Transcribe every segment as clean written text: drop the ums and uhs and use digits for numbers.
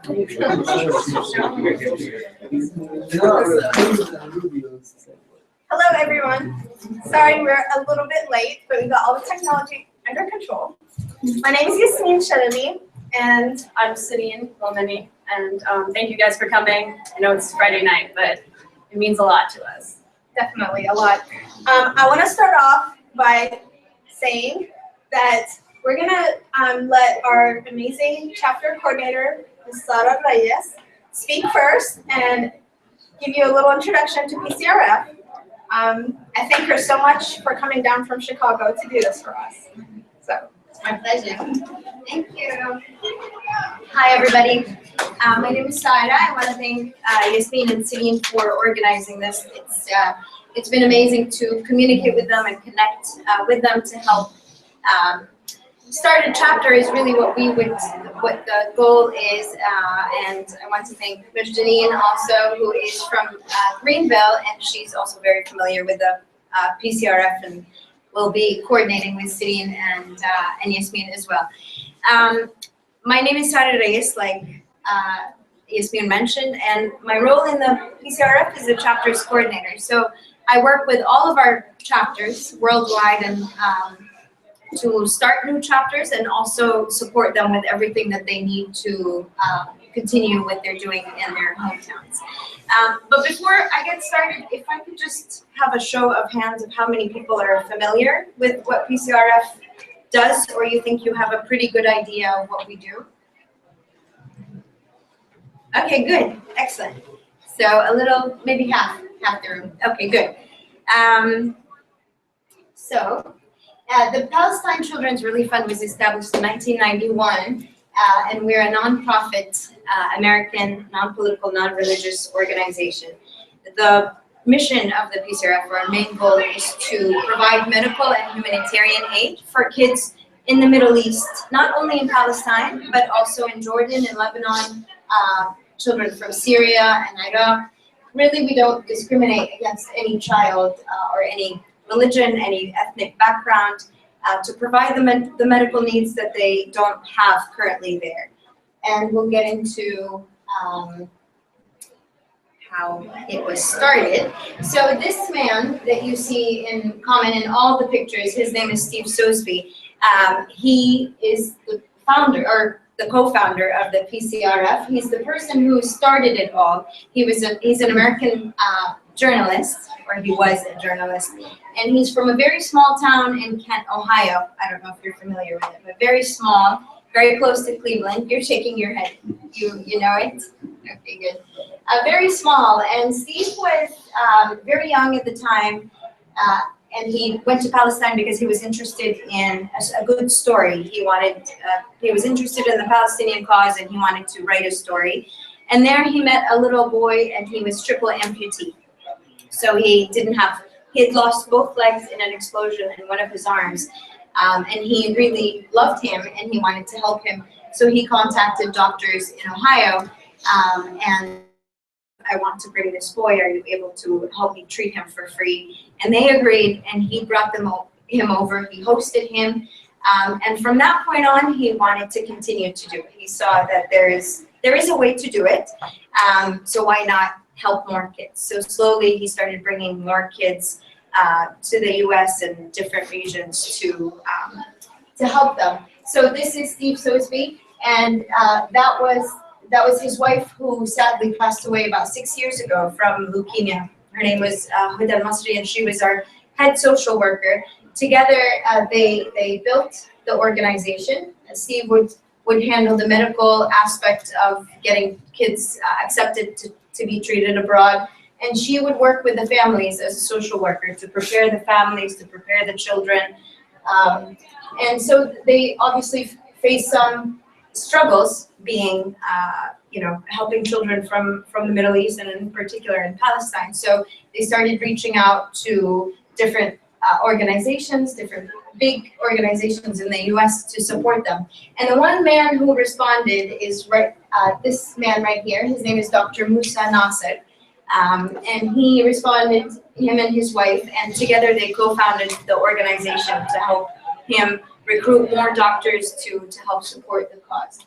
Hello, everyone. Sorry we're a little bit late, but we got all the technology under control. My name is Yasmin Shalabi, and I'm Sidian Lomani, and thank you guys for coming. I know it's Friday night, but it means a lot to us. definitely a lot. I want to start off by saying that we're going to let our amazing chapter coordinator, Ms. Sara Reyes, speak first and give you a little introduction to PCRF. I thank her so much for coming down from Chicago to do this for us. So it's my pleasure. Thank you. Hi, everybody. My name is Sara. I want to thank Yasmin and Sidian for organizing this. It's been amazing to communicate with them and connect with them to help start a chapter is really what the goal is, and I want to thank Ms. Janine also, who is from Greenville, and she's also very familiar with the PCRF and will be coordinating with Sidian and Yasmin as well. My name is Sara Reyes, like Yasmin mentioned, and my role in the PCRF is a chapters coordinator. So I work with all of our chapters worldwide and to start new chapters and also support them with everything that they need to continue what they're doing in their hometowns. But before I get started, if I could just have a show of hands of how many people are familiar with what PCRF does, or you think you have a pretty good idea of what we do? Okay, good, excellent. So a little, maybe half the room. Okay, good. The Palestine Children's Relief Fund was established in 1991, and we're a nonprofit, American, non-political, non-religious organization. The mission of the PCRF, our main goal, is to provide medical and humanitarian aid for kids in the Middle East, not only in Palestine, but also in Jordan and Lebanon, children from Syria and Iraq. Really, we don't discriminate against any child or any religion, any ethnic background, to provide them the medical needs that they don't have currently there. And we'll get into how it was started. So this man that you see in common in all the pictures, his name is Steve Sosby. He is the founder, or the co-founder of the PCRF. He's the person who started it all. He's an American journalist, or he was a journalist, and he's from a very small town in Kent, Ohio. I don't know if you're familiar with it, but very small, very close to Cleveland. You're shaking your head. You know it? Okay, good. Very small, and Steve was very young at the time, and he went to Palestine because he was interested in a good story. He was interested in the Palestinian cause, and he wanted to write a story. And there he met a little boy, and he was triple amputee. So he had lost both legs in an explosion in one of his arms. And he really loved him, and he wanted to help him. So he contacted doctors in Ohio, and I want to bring this boy, are you able to help me treat him for free? And they agreed, and he brought him over, he hosted him, and from that point on, he wanted to continue to do it. He saw that there is a way to do it, so why not help more kids? So slowly he started bringing more kids to the US and different regions to help them. So this is Steve Sosby, and that was his wife, who sadly passed away about 6 years ago from leukemia. Her name was Huda Masri, and she was our head social worker. Together, they built the organization. Steve would handle the medical aspect of getting kids accepted to be treated abroad, and she would work with the families as a social worker to prepare the families, to prepare the children. And so they obviously faced some struggles being, helping children from the Middle East, and in particular in Palestine. So they started reaching out to different organizations, different big organizations in the US to support them. And the one man who responded is this man right here. His name is Dr. Musa Nasser. And he responded, him and his wife, and together they co-founded the organization to help him recruit more doctors to help support the cause.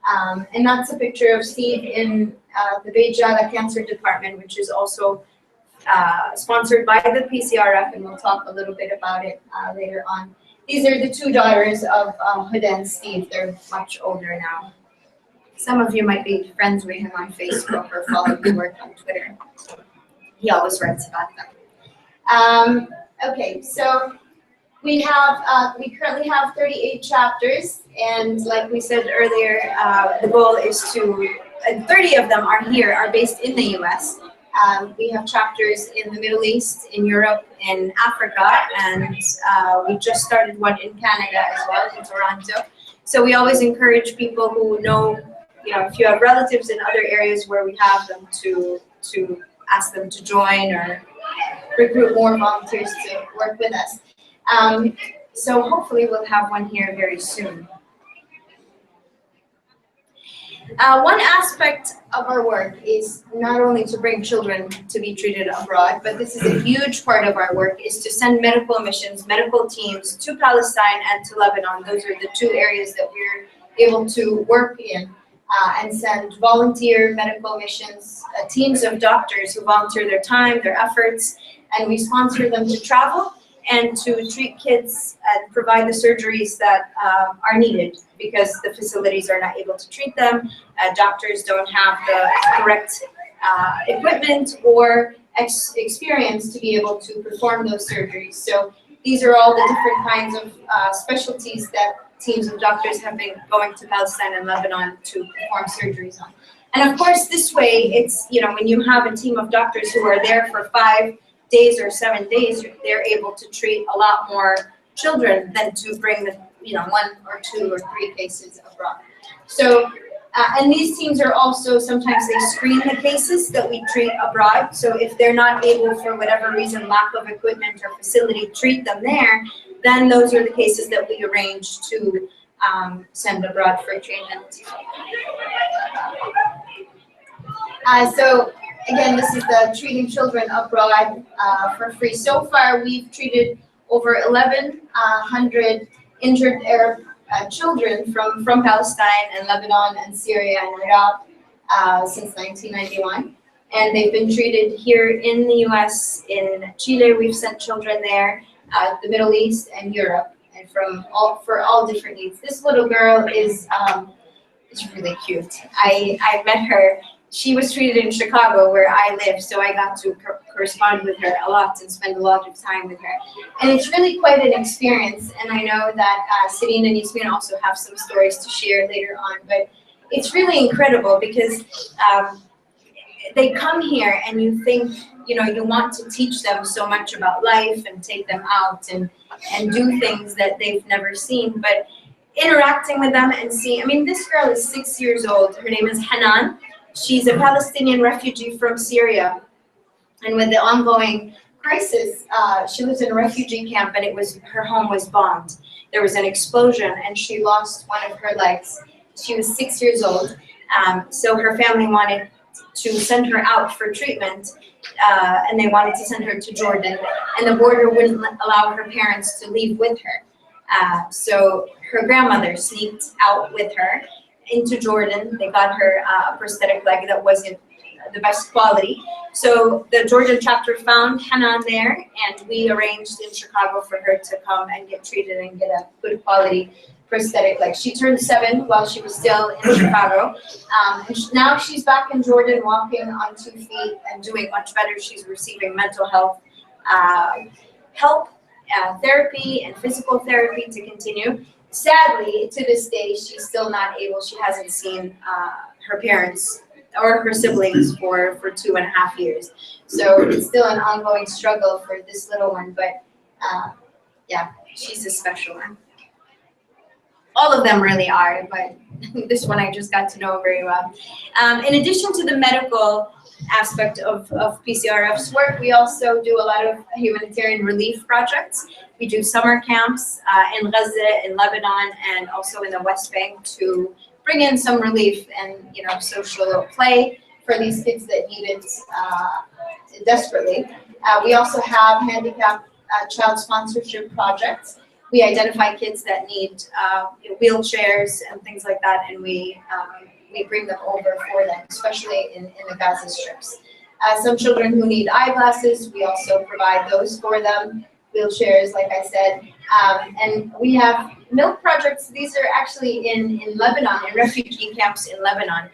And that's a picture of Steve in the Beijada Cancer Department, which is also sponsored by the PCRF, and we'll talk a little bit about it later on. These are the two daughters of Huda and Steve. They're much older now. Some of you might be friends with him on Facebook or follow his work on Twitter. He always writes about them. Okay, so we currently have 38 chapters, and like we said earlier, the goal is to, 30 of them are based in the US. We have chapters in the Middle East, in Europe, in Africa, and we just started one in Canada as well, in Toronto. So we always encourage people who know, if you have relatives in other areas where we have them, to ask them to join or recruit more volunteers to work with us. So hopefully we'll have one here very soon. One aspect of our work is not only to bring children to be treated abroad, but this is a huge part of our work, is to send medical missions, medical teams to Palestine and to Lebanon. Those are the two areas that we're able to work in, and send volunteer medical missions, teams of doctors who volunteer their time, their efforts, and we sponsor them to travel and to treat kids and provide the surgeries that are needed, because the facilities are not able to treat them. Doctors don't have the correct equipment or experience to be able to perform those surgeries. So these are all the different kinds of specialties that teams of doctors have been going to Palestine and Lebanon to perform surgeries on. And of course, this way, it's, when you have a team of doctors who are there for 5 days or 7 days, they're able to treat a lot more children than to bring the 1 or 2 or 3 cases abroad. So, and these teams are also, sometimes they screen the cases that we treat abroad. So if they're not able, for whatever reason, lack of equipment or facility, treat them there, then those are the cases that we arrange to send abroad for treatment. So again, this is the treating children abroad for free. So far, we've treated over 1,100 injured Arab children from Palestine and Lebanon and Syria and Iraq since 1991. And they've been treated here in the US, in Chile, we've sent children there, the Middle East and Europe, and for all different needs. This little girl is really cute. I met her. She was treated in Chicago, where I live, so I got to correspond with her a lot and spend a lot of time with her. And it's really quite an experience, and I know that Serene and Yasmin also have some stories to share later on, but it's really incredible because they come here and you think, you want to teach them so much about life and take them out and do things that they've never seen, but interacting with them and seeing, this girl is 6 years old. Her name is Hanan. She's a Palestinian refugee from Syria, and with the ongoing crisis, she lives in a refugee camp, and her home was bombed. There was an explosion, and she lost one of her legs. She was 6 years old, so her family wanted to send her out for treatment, and they wanted to send her to Jordan, and the border wouldn't allow her parents to leave with her. So her grandmother sneaked out with her into Jordan. They got her a prosthetic leg that wasn't the best quality. So the Jordan chapter found Hanan there, and we arranged in Chicago for her to come and get treated and get a good quality prosthetic leg. She turned 7 while she was still in Chicago. And now she's back in Jordan, walking on 2 feet and doing much better. She's receiving mental health help, therapy, and physical therapy to continue. Sadly, to this day, she's still not able. She hasn't seen her parents or her siblings for 2.5 years. So it's still an ongoing struggle for this little one, but yeah, she's a special one. All of them really are, but this one I just got to know very well. In addition to the medical aspect of PCRF's work, we also do a lot of humanitarian relief projects. We do summer camps in Gaza, in Lebanon, and also in the West Bank to bring in some relief and social play for these kids that need it desperately. We also have handicapped child sponsorship projects. we identify kids that need wheelchairs and things like that, and we bring them over for them, especially in the Gaza strips. Some children who need eyeglasses, we also provide those for them. Wheelchairs, like I said, and we have milk projects. These are actually in Lebanon, in refugee camps in Lebanon,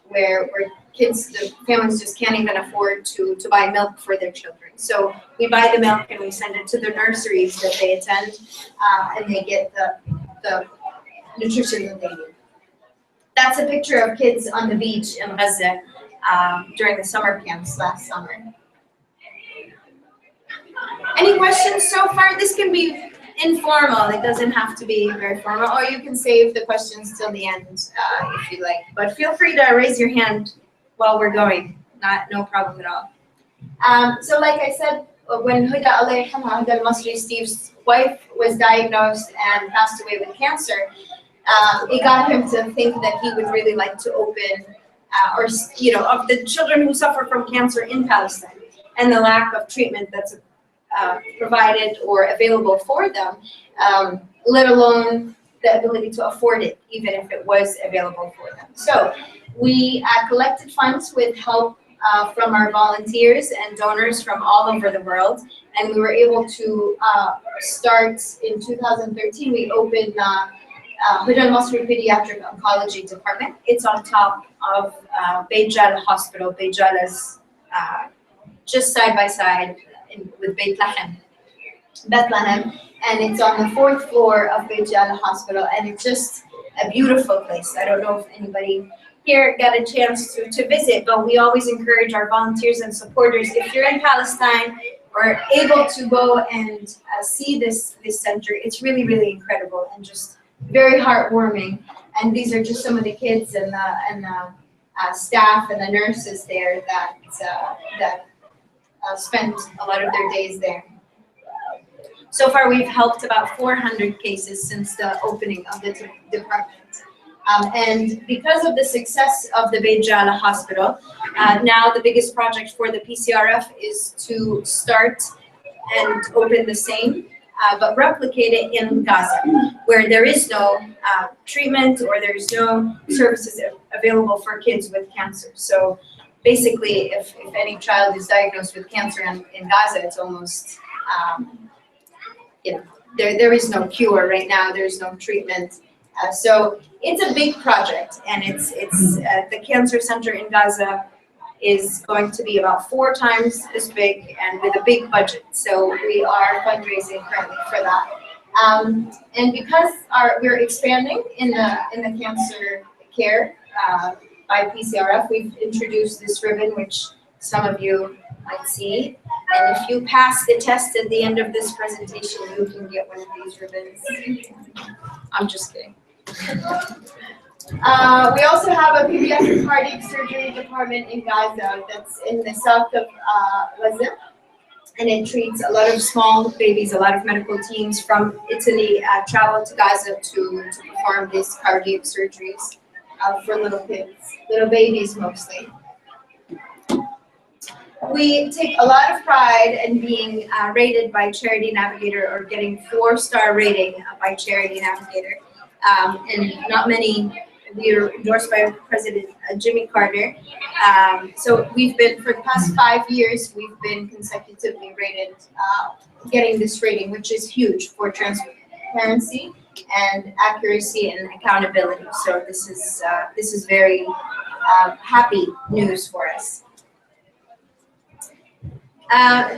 where kids, the families just can't even afford to buy milk for their children. So we buy the milk and we send it to the nurseries that they attend, and they get the nutrition that they need. That's a picture of kids on the beach in Gaza during the summer camps last summer. Any questions so far? This can be informal. It doesn't have to be very formal, or you can save the questions till the end if you like. But feel free to raise your hand while we're going. No problem at all. So like I said, when Huda al-Masri, Steve's wife, was diagnosed and passed away with cancer, it got him to think that he would really like to open, of the children who suffer from cancer in Palestine and the lack of treatment that's provided or available for them, let alone the ability to afford it, even if it was available for them. So we collected funds with help from our volunteers and donors from all over the world, and we were able to start in 2013. We opened Huda al-Masri Pediatric Oncology Department. It's on top of Beit Jala Hospital. Beit Jala is just side by side with Bethlehem, and it's on the 4th floor of Beit Jala Hospital, and it's just a beautiful place. I don't know if anybody here got a chance to visit, but we always encourage our volunteers and supporters, if you're in Palestine or able to go and see this center, it's really, really incredible and just very heartwarming. And these are just some of the kids and the staff and the nurses there that spend a lot of their days there. So far, we've helped about 400 cases since the opening of the department. And because of the success of the Beit Jala Hospital, now the biggest project for the PCRF is to start and open the same, but replicate it in Gaza, where there is no treatment or there's no services available for kids with cancer. So basically, if any child is diagnosed with cancer in Gaza, it's almost, there is no cure right now. There's no treatment. So it's a big project, and it's the cancer center in Gaza is going to be about 4 times as big and with a big budget. So we are fundraising currently for that. And because we're expanding in the cancer care by PCRF, we've introduced this ribbon, which some of you might see. And if you pass the test at the end of this presentation, you can get one of these ribbons. I'm just kidding. We also have a pediatric cardiac surgery department in Gaza that's in the south of Gaza, and it treats a lot of small babies. A lot of medical teams from Italy travel to Gaza to perform these cardiac surgeries for little kids, little babies mostly. We take a lot of pride in being rated by Charity Navigator, or getting 4-star rating by Charity Navigator. And not many, we are endorsed by President Jimmy Carter. So we've been, for the past 5 years, we've been consecutively rated, getting this rating, which is huge for transparency and accuracy and accountability. So this is very happy news for us.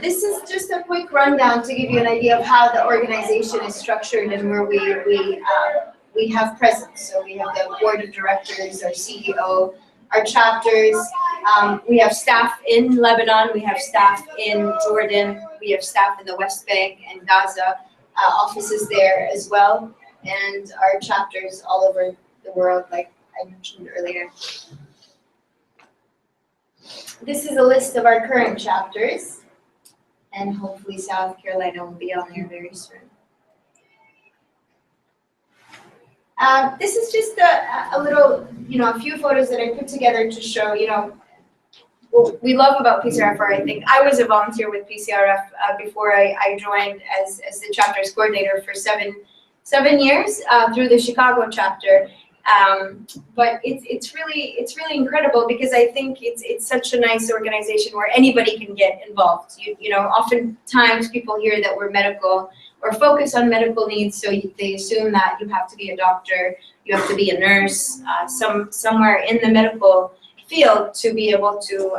This is just a quick rundown to give you an idea of how the organization is structured and where we have presence. So we have the board of directors, our CEO, our chapters. We have staff in Lebanon. We have staff in Jordan. We have staff in the West Bank and Gaza, offices there as well, and our chapters all over the world, like I mentioned earlier. This is a list of our current chapters, and hopefully South Carolina will be on there very soon. This is just a little, a few photos that I put together to show, what we love about PCRF, or I think I was a volunteer with PCRF before I joined as the chapter's coordinator for seven years through the Chicago chapter. But it's really incredible because I think it's such a nice organization where anybody can get involved. You know, oftentimes people hear that we're medical or focus on medical needs, so they assume that you have to be a doctor, you have to be a nurse, somewhere in the medical field to be able to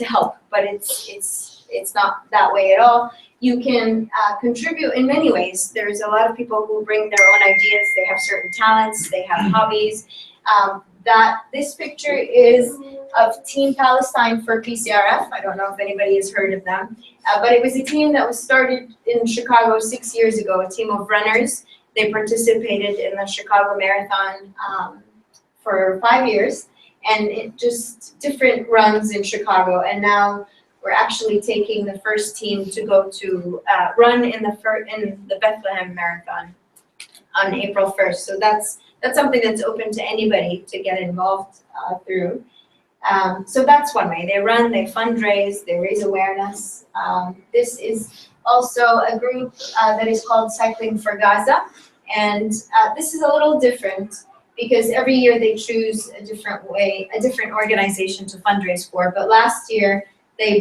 help. But it's not that way at all. You can contribute in many ways. There's a lot of people who bring their own ideas. They have certain talents. They have hobbies. This picture is of Team Palestine for PCRF. I don't know if anybody has heard of them, but it was a team that was started in Chicago 6 years ago, a team of runners. They participated in the Chicago Marathon for 5 years, and it just different runs in Chicago. And now we're actually taking the first team to go to run in the Bethlehem Marathon on April 1st. So that's something that's open to anybody to get involved through. So that's one way. They run, they fundraise, they raise awareness. This is also a group that is called Cycling for Gaza. And this is a little different because every year they choose a different way, a different organization to fundraise for. But last year they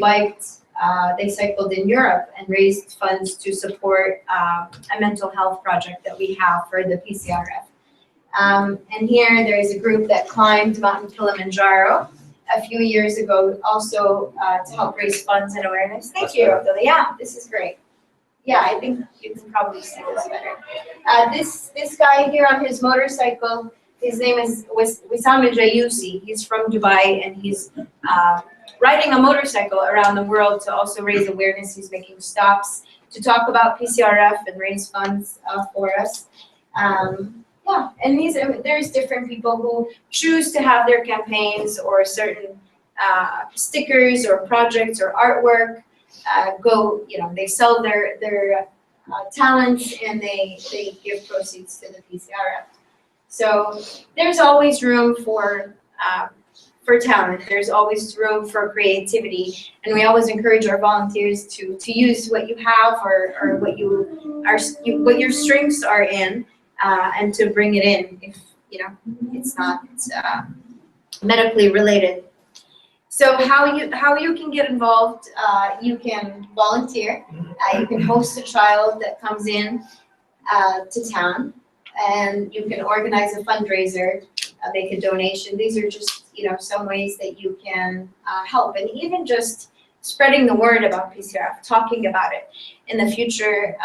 cycled in Europe and raised funds to support a mental health project that we have for the PCRF. And here there is a group that climbed Mountain Kilimanjaro a few years ago, also to help raise funds and awareness. Thank you, Abdullah. Yeah, this is great. Yeah, I think you can probably see this better. This guy here on his motorcycle, his name is Wissam Jayusi. He's from Dubai, and he's riding a motorcycle around the world to also raise awareness. He's making stops to talk about PCRF and raise funds for us. Yeah, and there's different people who choose to have their campaigns or certain stickers or projects or artwork they sell their talents, and they give proceeds to the PCRF. So there's always room for talent. There's always room for creativity, and we always encourage our volunteers to use what you have or what your strengths are in, and to bring it in if it's not medically related. So how you can get involved? You can volunteer. You can host a child that comes in to town, and you can organize a fundraiser, make a donation. These are just some ways that you can help, and even just spreading the word about PCRF, talking about it. In the future,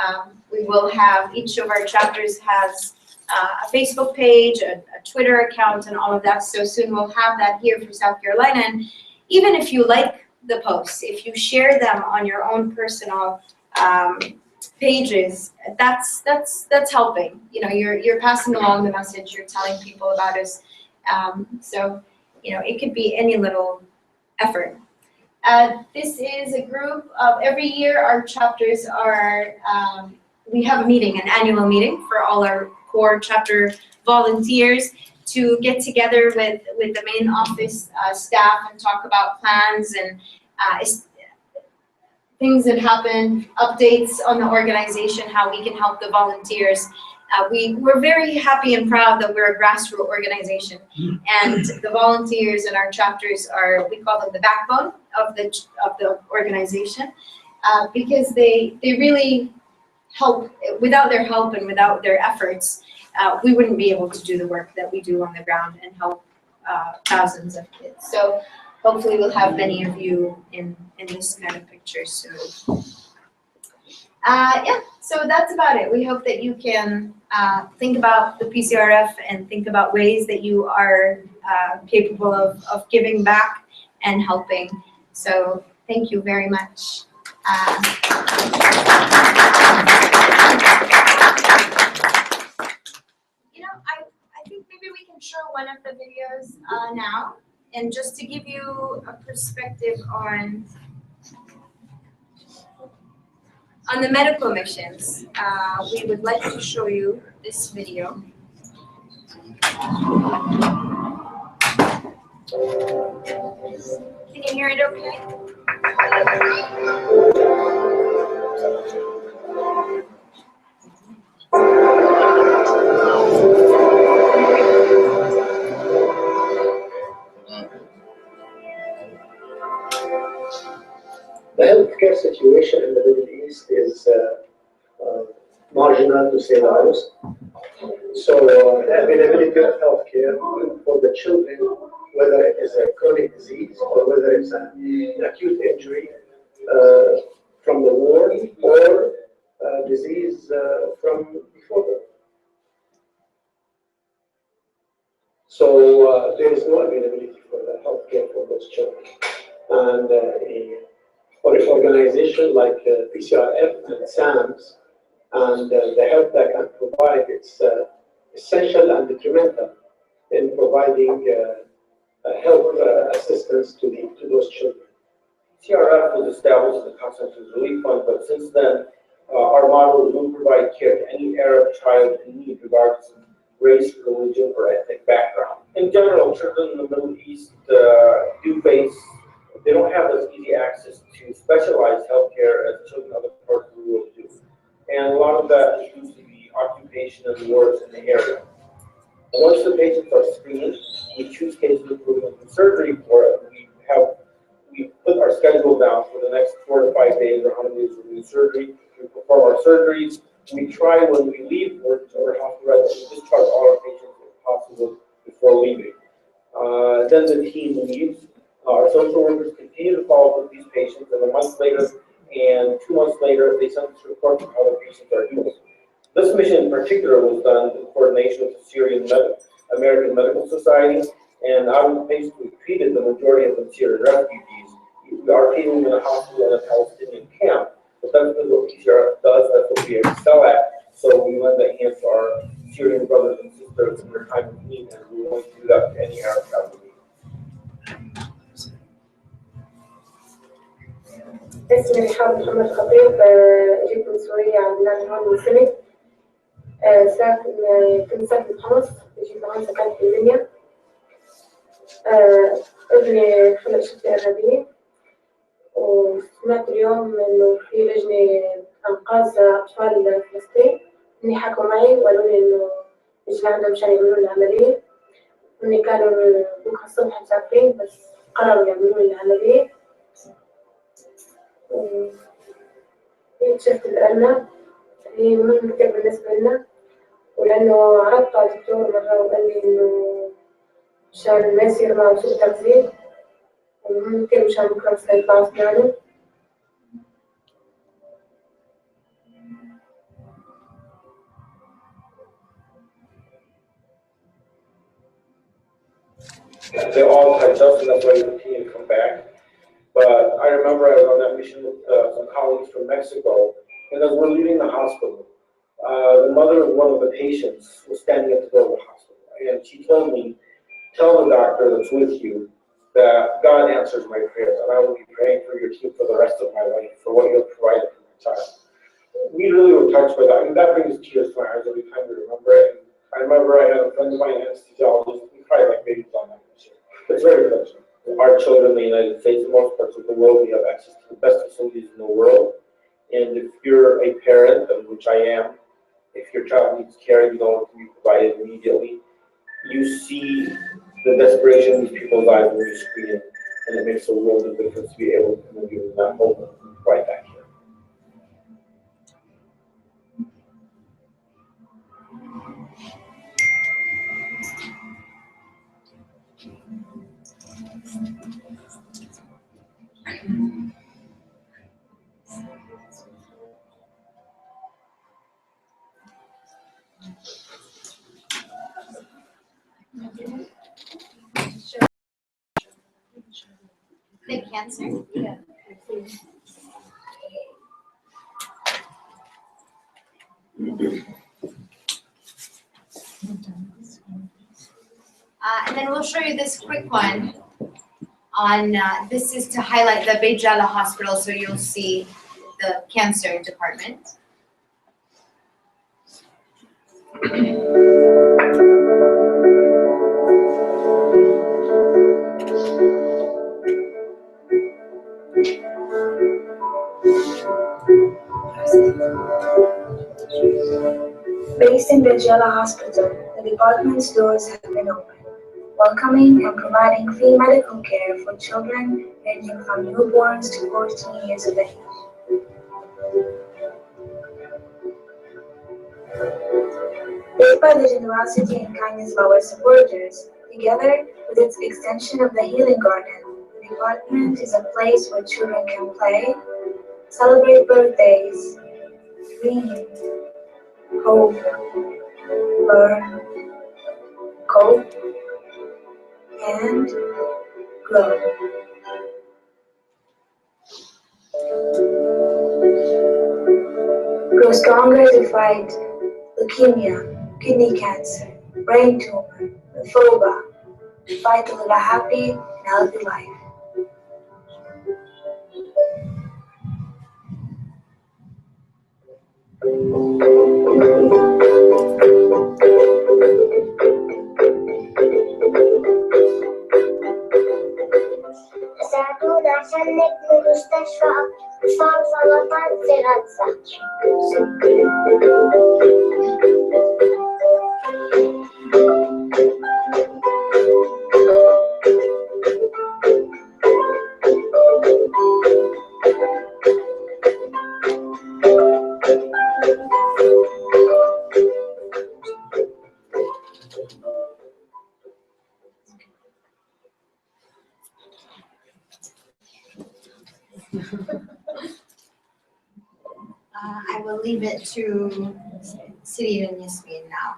we will have, each of our chapters has a Facebook page, a Twitter account, and all of that. So soon we'll have that here for South Carolina. And even if you like the posts, if you share them on your own personal pages, that's helping. You're passing along the message. You're telling people about us. So it could be any little effort. This is a group of, every year our chapters are, we have a meeting, an annual meeting for all our core chapter volunteers to get together with the main office staff and talk about plans and things that happen, updates on the organization, how we can help the volunteers. We're very happy and proud that we're a grassroots organization, and the volunteers in our chapters are, we call them the backbone of the organization, because they really help. Without their help and without their efforts, we wouldn't be able to do the work that we do on the ground and help thousands of kids. So hopefully we'll have many of you in this kind of picture soon. Yeah, so that's about it. We hope that you can think about the PCRF and think about ways that you are capable of giving back and helping. So thank you very much. I think maybe we can show one of the videos now, and just to give you a perspective on the medical missions, we would like to show you this video. Can you hear it okay? The healthcare situation in the Middle East is marginal, to say the least. So availability of healthcare for the children, whether it is a chronic disease or whether it's an acute injury from the war or disease from before the war. So there is no availability for the healthcare for those children. And for an organization like PCRF and SAMS and the help that can provide, it's essential and detrimental in providing health assistance to those children. PCRF was established as a Constitutional Relief Fund, but since then, our model is we provide care to any Arab child in need, regardless of race, religion, or ethnic background. In general, children in the Middle East they don't have as easy access to specialized healthcare as children in other parts of the world do. And a lot of that is due to the occupation and wars in the area. And once the patients are screened, we choose cases approving surgery for it. We put our schedule down for the next 4 to 5 days or how many days we're doing surgery. We perform our surgeries. We try when we leave work or hospital to discharge all our patients if possible before leaving. Then the team leaves. Our social workers continue to follow up with these patients, and a month later and 2 months later, they send us reports of how the patients are doing. This mission in particular was done in coordination with the American Medical Society, and I basically treated the majority of the Syrian refugees. Our team was in a hospital in a Palestinian camp, but that's what PCRF does, that's what we excel at. So we lend a hand to our Syrian brothers and sisters in their time of need, and we want to do that to any Arab child in need. اسمي رحاب محمد خطيب، جيت من سوريا عندنا هون من سنة. كنت ساكن بحمص، جيت هون سكنت في المنيا. ابني خلق شفتي إرهابية، وسمعت اليوم إنه في لجنة أنقاذ أطفال فلسطين، إني حكوا معي وقالوا لي إنه إجي عندهم مشان يعملوا لي العملية، وإني كانوا بكرة الصبح مسافرين بس قرروا يعملوا لي العملية. شفت الأرنب هي مهمة كتير بالنسبة لنا، ولأنه عرضت على الدكتور مرة وقال لي إنه مشان ما يصير معه سوء تغذية ومهم كتير مشان بكرة بس يطلع أسنانه. They all touch us, and that's why we continue to come back. But I remember I was on that mission with some colleagues from Mexico, and as we're leaving the hospital, the mother of one of the patients was standing at the door of the hospital, and she told me, "Tell the doctor that's with you that God answers my prayers, and I will be praying for your team for the rest of my life for what you have provided for my child." We really were touched by that. I mean, that brings tears to my eyes every time we remember it. And I remember I had a friend of mine, an anesthesiologist, we cried like babies on that mission. It's very touching. Our children in the United States, in most parts of the world, we have access to the best facilities in the world. And if you're a parent, and which I am, if your child needs care, you know it can be provided immediately. You see the desperation in these people's eyes when you screen it, and it makes a world of difference to be able to give them that hope and provide that care. The cancer? Yeah. And then we'll show you this quick one on, this is to highlight the Beit Jala Hospital, so you'll see the cancer department. Based in Regella Hospital, the department's doors have been opened, welcoming and providing free medical care for children ranging from newborns to 14 years of age. Built by the generosity and kindness of our supporters, together with its extension of the Healing Garden, the department is a place where children can play, celebrate birthdays, dream, hope, learn, cope, and grow. Grow stronger to fight leukemia, kidney cancer, brain tumor, lymphoma, to fight to live a happy and healthy life. ساعدونا عشان نبني مستشفى أطفال سرطان في غزة. I will leave it to City and Yasmin now.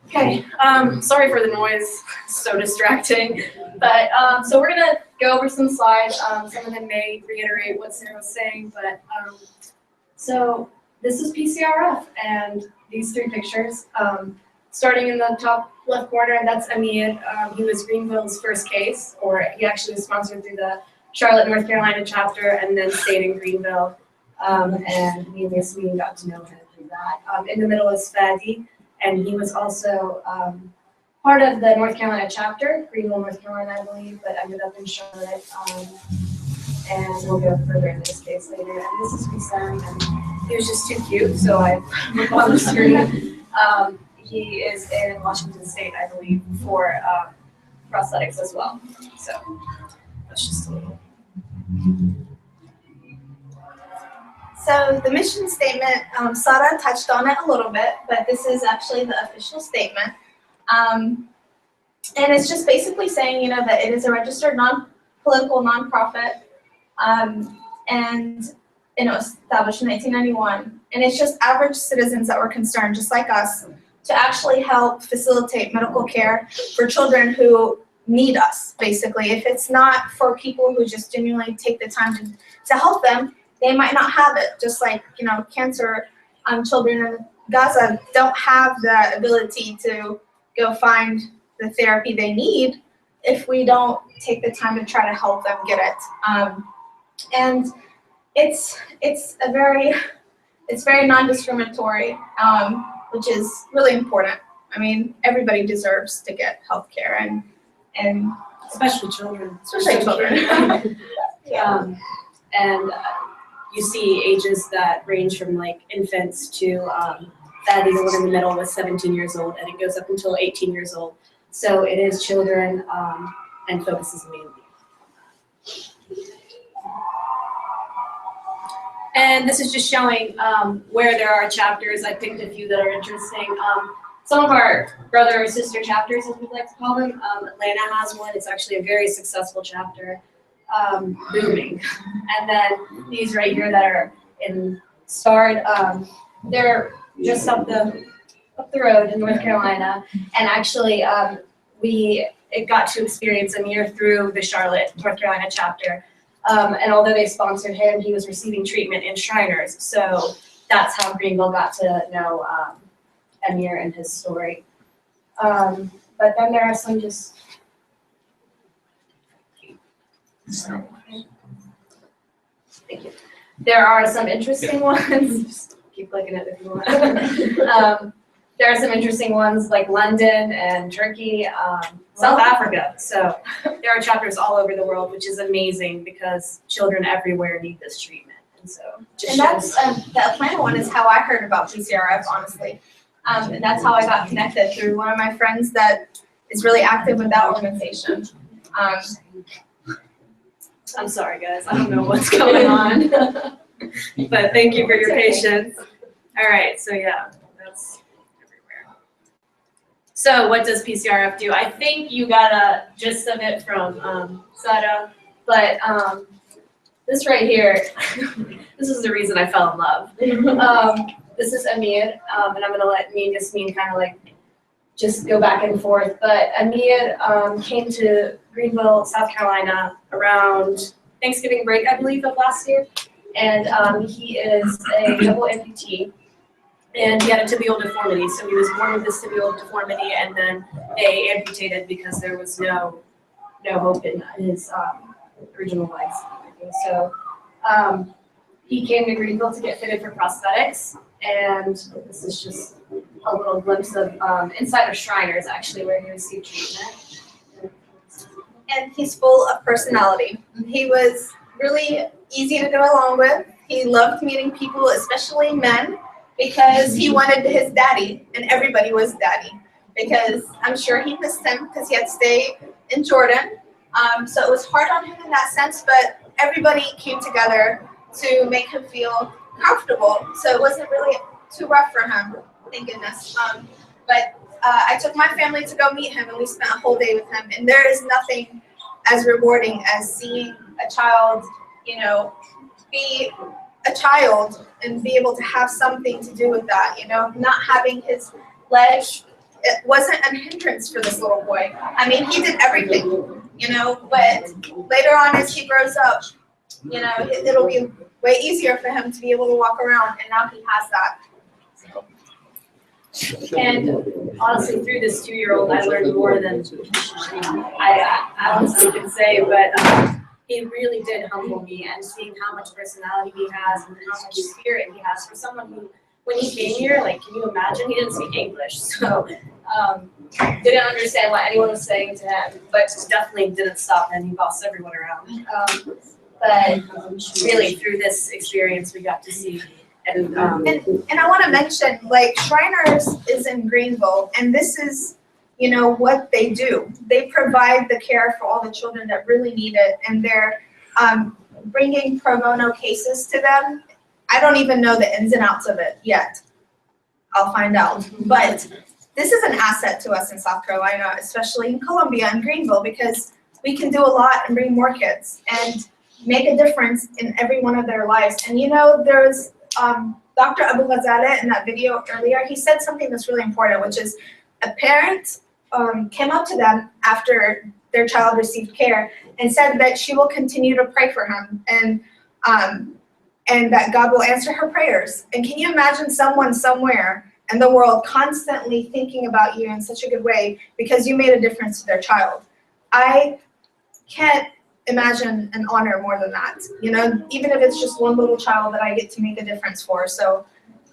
Okay, sorry for the noise, so distracting. But so we're gonna go over some slides. Some of them may reiterate what Sarah was saying, but so this is PCRF and these three pictures. Starting in the top left corner, that's Amir. He was Greenville's first case, or he actually was sponsored through the Charlotte, North Carolina chapter, and then stayed in Greenville. And me and Yasmin got to know him through that. In the middle is Fadi. And he was also part of the North Carolina chapter, Greenville, North Carolina, I believe, but ended up in Charlotte. And we'll go further into this case later. And this is Hussein, and he was just too cute, so I put him on the screen. He is in Washington State, I believe, for prosthetics as well. So that's just a little. So the mission statement, Sara touched on it a little bit, but this is actually the official statement. And it's just basically saying, that it is a registered non-political nonprofit, and it was established in 1991. And it's just average citizens that were concerned, just like us, to actually help facilitate medical care for children who need us, basically. If it's not for people who just genuinely take the time to help them, they might not have it, just like, cancer children in Gaza don't have the ability to go find the therapy they need if we don't take the time to try to help them get it. And it's very non-discriminatory, which is really important. I mean, everybody deserves to get health care, and Especially children. especially children. And you see ages that range from like infants to Fadi, the one in the middle, was 17 years old, and it goes up until 18 years old. So it is children and focuses mainly. And this is just showing where there are chapters. I picked a few that are interesting. Some of our brother or sister chapters, as we'd like to call them, Atlanta has one. It's actually a very successful chapter, booming. And then these right here that are in starred, they're just up the road in North Carolina. And actually, it got to experience Amir through the Charlotte, North Carolina chapter. And although they sponsored him, he was receiving treatment in Shriners. So that's how Greenville got to know Amir and his story. But then there are some just. Thank you. there are some interesting ones. Just keep looking at it if you want. There are some interesting ones like London and Turkey, South Africa. So there are chapters all over the world, which is amazing because children everywhere need this treatment. And so just And that's, the Atlanta one is how I heard about PCRF, honestly. And that's how I got connected, through one of my friends that is really active with that organization. I'm sorry, guys. I don't know what's going on. But thank you for your patience. All right, so yeah, that's everywhere. So what does PCRF do? I think you got a gist of it from Sada, but this right here, this is the reason I fell in love. This is Amir, and I'm gonna let me and Yasmin kind of like just go back and forth. But Amir came to Greenville, South Carolina around Thanksgiving break, I believe, of last year. And he is a double amputee, and he had a tibial deformity. So he was born with this tibial deformity, and then they amputated because there was no hope in his original legs. So he came to Greenville to get fitted for prosthetics, and this is just a little glimpse of inside of Shriners, actually, where he received treatment. And he's full of personality. He was really easy to go along with. He loved meeting people, especially men, because he wanted his daddy, and everybody was daddy. Because I'm sure he missed him because he had to stay in Jordan. So it was hard on him in that sense, but everybody came together to make him feel comfortable. So it wasn't really too rough for him, thank goodness. But I took my family to go meet him, and we spent a whole day with him. And there is nothing as rewarding as seeing a child, you know, be a child and be able to have something to do with that, you know, not having his leg, it wasn't a hindrance for this little boy. I mean, he did everything, you know, but later on as he grows up, you know, it'll be way easier for him to be able to walk around, and now he has that. And honestly, through this 2-year-old, I learned more than I honestly could say, but he really did humble me, and seeing how much personality he has and how much spirit he has for someone who, when he came here, like, can you imagine? He didn't speak English, so didn't understand what anyone was saying to him, but definitely didn't stop him. He bossed everyone around. But really, through this experience, we got to see. And I want to mention, like, Shriners is in Greenville, and this is, you know, what they do. They provide the care for all the children that really need it, and they're bringing pro bono cases to them. I don't even know the ins and outs of it yet. I'll find out. But this is an asset to us in South Carolina, especially in Columbia and Greenville, because we can do a lot and bring more kids and make a difference in every one of their lives. And you know, there's Dr. Abu Ghazaleh in that video earlier, he said something that's really important, which is a parent came up to them after their child received care and said that she will continue to pray for him, and that God will answer her prayers. And can you imagine someone somewhere in the world constantly thinking about you in such a good way because you made a difference to their child? I can't imagine an honor more than that, you know, even if it's just one little child that I get to make a difference for. So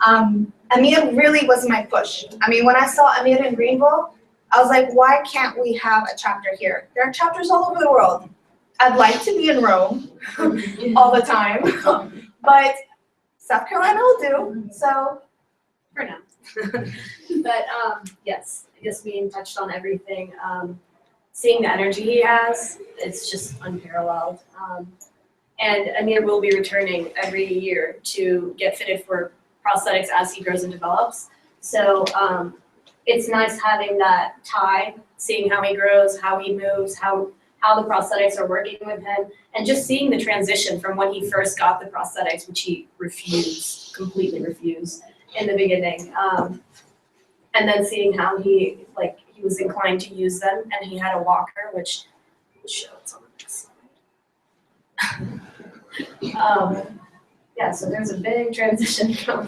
Amir really was my push. I mean, when I saw Amir in Greenville, I was like, why can't we have a chapter here? There are chapters all over the world. I'd like to be in Rome all the time, but South Carolina will do, so for now. But yes, Yasmin touched on everything. Seeing the energy he has, it's just unparalleled. And Amir will be returning every year to get fitted for prosthetics as he grows and develops. So it's nice having that tie, seeing how he grows, how he moves, how the prosthetics are working with him, and just seeing the transition from when he first got the prosthetics, which he completely refused in the beginning. And then seeing how he was inclined to use them, and he had a walker, which shows on this side. Yeah, so there's a big transition from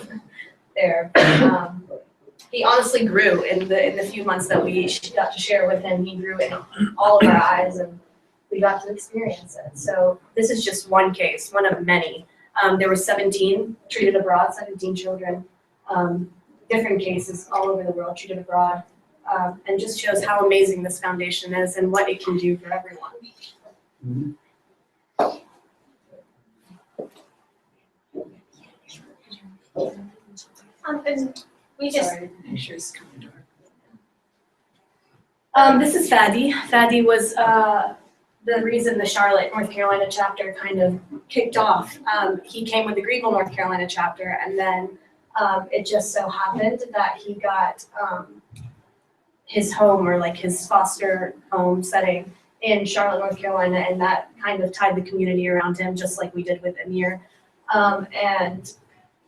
there. He honestly grew in the few months that we got to share with him. He grew in all of our eyes, and we got to experience it. So this is just one case, one of many. There were 17 treated abroad, 17 children, different cases all over the world treated abroad, and just shows how amazing this foundation is and what it can do for everyone. And we just, Sorry, the picture's kind of dark. This is Fadi. Fadi was the reason the Charlotte, North Carolina chapter kind of kicked off. He came with the Greenville, North Carolina chapter, and then it just so happened that he got his home, or like his foster home setting in Charlotte, North Carolina, and that kind of tied the community around him, just like we did with Amir. And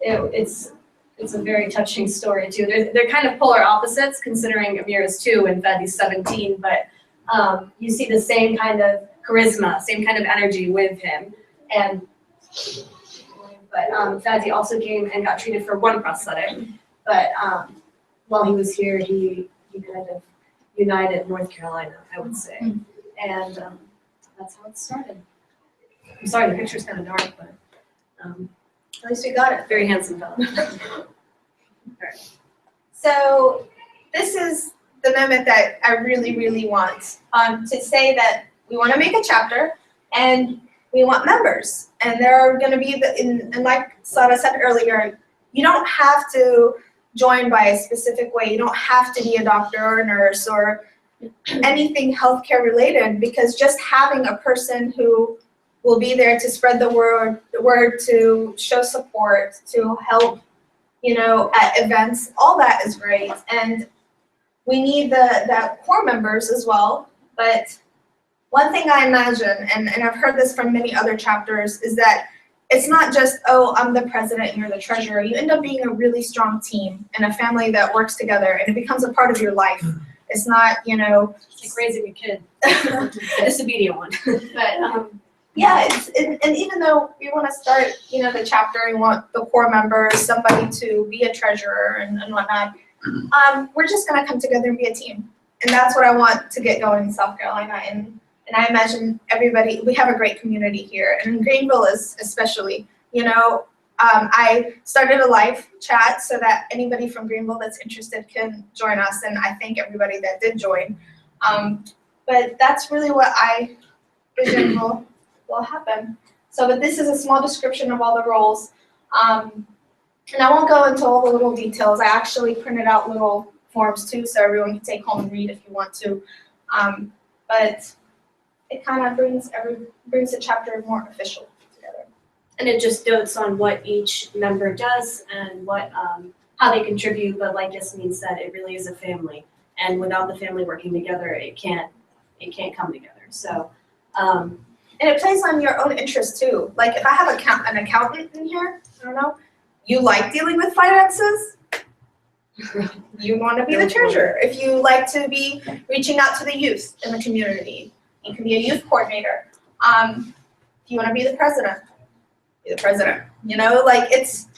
it's a very touching story too. They're kind of polar opposites, considering Amir is 2 and Fadi's 17, but you see the same kind of charisma, same kind of energy with him. But Fadi also came and got treated for one prosthetic, but while he was here, he kind of united North Carolina, I would say, and that's how it started. I'm sorry, the picture's kind of dark, but at least we got it. very handsome fellow. So this is the amendment that I really, really want to say that we want to make a chapter and we want members. And there are going to be, and like Sara said earlier, you don't have to join by a specific way. You don't have to be a doctor or a nurse or anything healthcare related, because just having a person who will be there to spread the word to show support, to help, at events, all that is great. And we need the core members as well. But one thing I imagine, and I've heard this from many other chapters, is that it's not just, oh, I'm the president and you're the treasurer. You end up being a really strong team and a family that works together, and it becomes a part of your life. It's not, It's like raising a kid, a disobedient one. But yeah, and even though we want to start, the chapter, we want the core members, somebody to be a treasurer and whatnot, we're just going to come together and be a team. And that's what I want to get going in South Carolina. And I imagine everybody, we have a great community here. And in Greenville is especially, I started a live chat so that anybody from Greenville that's interested can join us. And I thank everybody that did join. But that's really what I envision will happen. So, but this is a small description of all the roles. And I won't go into all the little details. I actually printed out little forms too, so everyone can take home and read if you want to. But it kind of brings the chapter more official together. And it just notes on what each member does and what how they contribute. But like Yasmin said, it really is a family, and without the family working together, it can't come together. So. And it plays on your own interest too. Like if I have an accountant in here, I don't know, you like dealing with finances, you want to be the treasurer. If you like to be reaching out to the youth in the community, you can be a youth coordinator. If you want to be the president, be the president. It's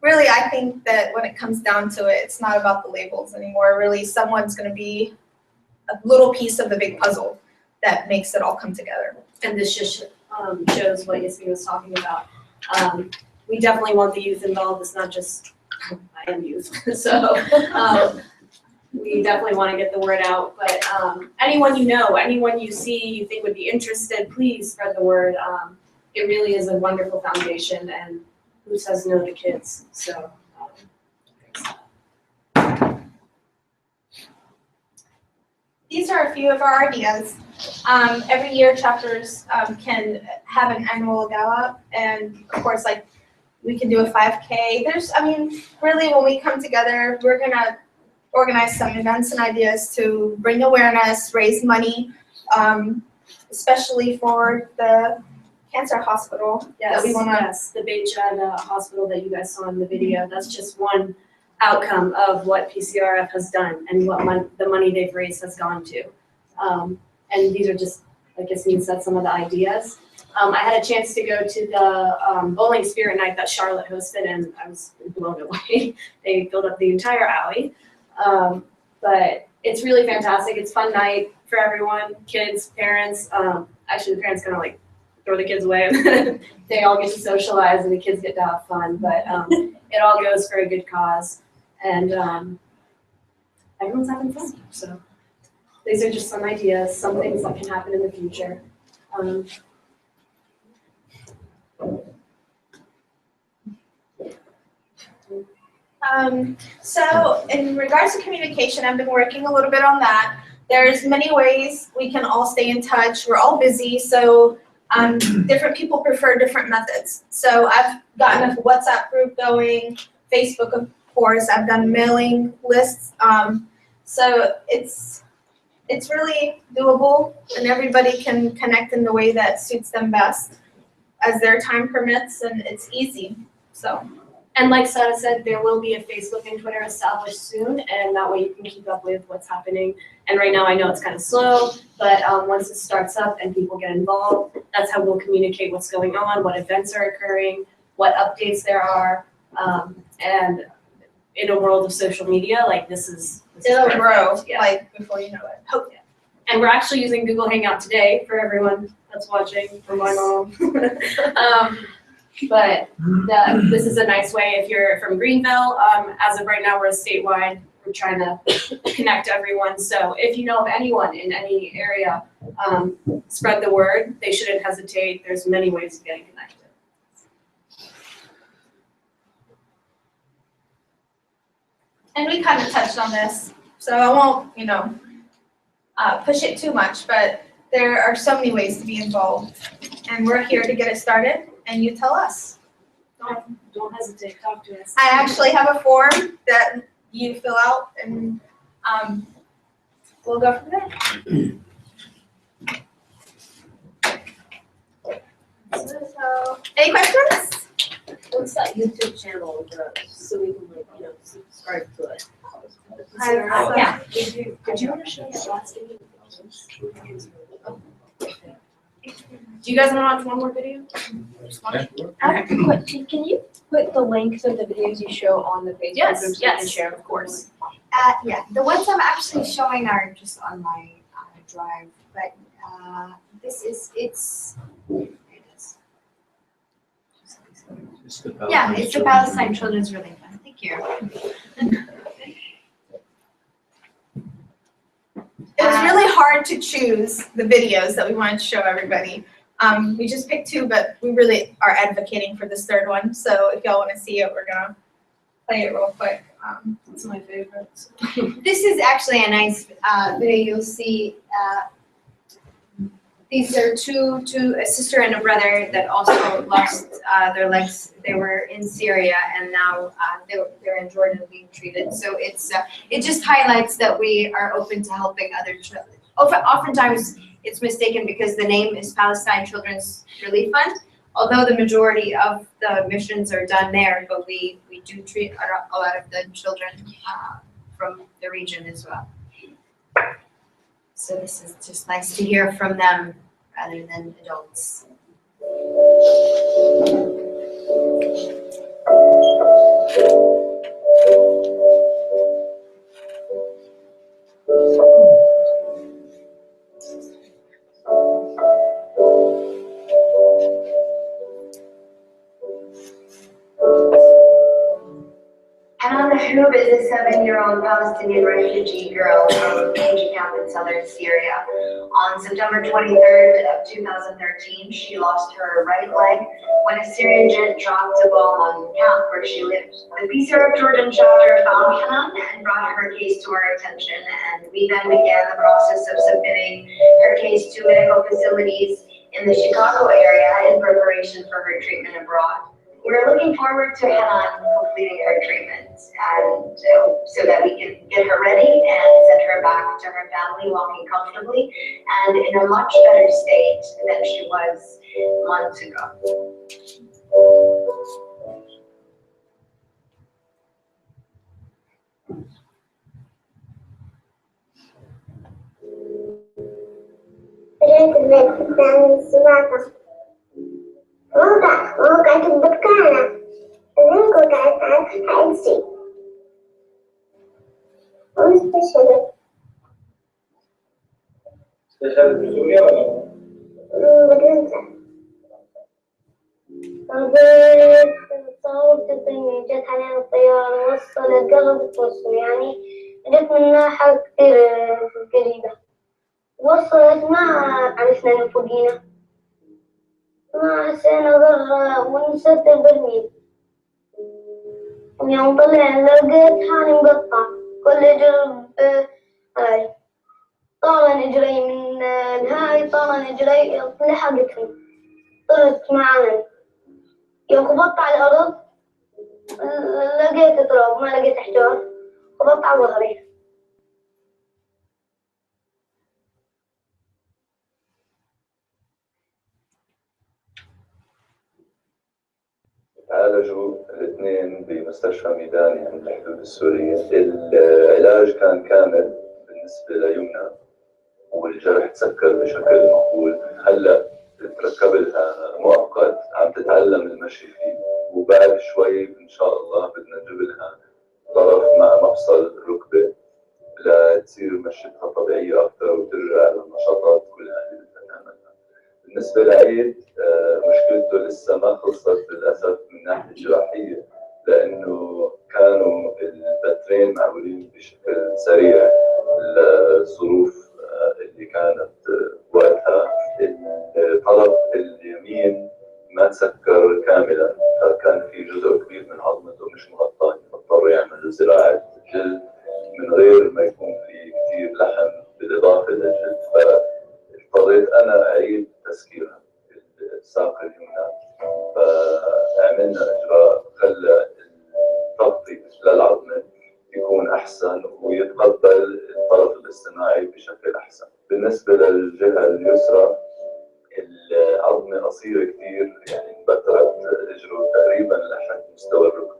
really, I think that when it comes down to it, it's not about the labels anymore. Really, someone's going to be a little piece of the big puzzle that makes it all come together. And this just shows what Yasmin was talking about. We definitely want the youth involved. It's not just, I am youth, so we definitely want to get the word out. But anyone anyone you see you think would be interested, please spread the word. It really is a wonderful foundation, and who says no to kids? So. These are a few of our ideas. Every year, chapters can have an annual gala, and of course, we can do a 5K. Really, when we come together, we're gonna organize some events and ideas to bring awareness, raise money, especially for the cancer hospital. Yes, that we wanna. yes, the Beit Shad hospital that you guys saw in the video. That's just one outcome of what PCRF has done and what the money they've raised has gone to. And these are just, like Yasmin said, some of the ideas. I had a chance to go to the bowling spirit night that Charlotte hosted, and I was blown away. They filled up the entire alley. But it's really fantastic. It's a fun night for everyone, kids, parents. Actually, the parents kind of throw the kids away. They all get to socialize and the kids get to have fun, but it all goes for a good cause, and everyone's having fun. So these are just some ideas, some things that can happen in the future. So in regards to communication, I've been working a little bit on that. There's many ways we can all stay in touch. We're all busy, so different people prefer different methods. So I've gotten a WhatsApp group going, Facebook, of course. I've done mailing lists. So it's really doable, and everybody can connect in the way that suits them best as their time permits, and it's easy. So. And like Sada said, there will be a Facebook and Twitter established soon, and that way you can keep up with what's happening. And right now I know it's kind of slow, but once it starts up and people get involved, that's how we'll communicate what's going on, what events are occurring, what updates there are. And in a world of social media, like this is It'll perfect. grow, Yeah. like, before you know it. Oh, yeah. And we're actually using Google Hangout today for everyone that's watching, for my mom. But this is a nice way if you're from Greenville. As of right now, we're statewide. We're trying to connect everyone. So if you know of anyone in any area, spread the word. They shouldn't hesitate. There's many ways of getting connected. And we kind of touched on this, so I won't, push it too much, but there are so many ways to be involved. And we're here to get it started, and you tell us. Don't hesitate. Talk to us. I actually have a form that you fill out, and we'll go from there. So, any questions? What's that YouTube channel so we can subscribe to it? Yeah. Did you want to show that last video? Do you guys want to watch one more video? Just one? Okay. Can you put the links of the videos you show on the Facebook Yes, group so we yes, can share? of course. Yeah, the ones I'm actually showing are just on my drive, but this is, yeah, it's the Palestine Children's Relief Fund. Thank you. It was really hard to choose the videos that we wanted to show everybody. We just picked two, but we really are advocating for this third one. So if y'all want to see it, we're gonna play it real quick. It's my favorite. This is actually a nice video. You'll see these are two, a sister and a brother that also lost their legs. They were in Syria and now they're in Jordan being treated. So it just highlights that we are open to helping other children. Oftentimes it's mistaken because the name is Palestine Children's Relief Fund, although the majority of the missions are done there, but we do treat a lot of the children from the region as well. So this is just nice to hear from them rather than adults. Hanan Mahmoud is a 7-year-old Palestinian refugee girl from a refugee camp in southern Syria. On September 23rd of 2013, she lost her right leg when a Syrian jet dropped a bomb on the camp where she lived. The PCRF Jordan chapter found Hanan and brought her case to our attention, and we then began the process of submitting her case to medical facilities in the Chicago area in preparation for her treatment abroad. We're looking forward to Hanan completing her treatment and so that we can get her ready and send her back to her family walking comfortably and in a much better state than she was months ago. موقع تبكانا اللينك بتاعت هينسي ومستشهد استشهدت في سوريا ولا؟ بجنزة رضيت صوت إني جت علينا الطيارة وصلت قربت توصل يعني جت من ناحية كتير قريبة وصلت ما عرفنا إنه فوقينا ما حسينا ضر ونسيت البرميل يوم طلعنا لقيت حالي مقطع كل جرب هاي طالع نجري من الهاي طالع نجري لحقتني طرت معانا يوم خبطت على الأرض لقيت تراب ما لقيت أحجار خبطت على ظهري عالجوا الاثنين بمستشفى ميداني عند الحدود السورية. العلاج كان كامل بالنسبة ليمنى والجرح تسكر بشكل مقبول. هلا تركب لها مؤقت عم تتعلم المشي فيه، وبعد شوي ان شاء الله بدنا نجيب لها طرف مع مفصل ركبة لتصير مشيتها طبيعية أكثر وترجع للنشاطات كلها اللي بدها تعملها. بالنسبة لعيد مشكلته لسه ما خلصت للأسف من ناحية جراحية، لأنه كانوا البترين معمولين بشكل سريع للظروف اللي كانت وقتها. الطرف اليمين ما تسكر كاملا، فكان في جزء كبير من عظمته مش مغطى، فاضطروا يعملوا زراعة جلد من غير ما يكون في كثير لحم بالإضافة للجلد، فاضطريت أنا أعيد تسكيرها الساق اليمنى. فعملنا إجراء خلى التغطية للعظمة يكون أحسن ويتقبل الطرف الاصطناعي بشكل أحسن. بالنسبة للجهة اليسرى العظمة قصيرة كثير، يعني انبترت رجله تقريبا لحد مستوى الركبة،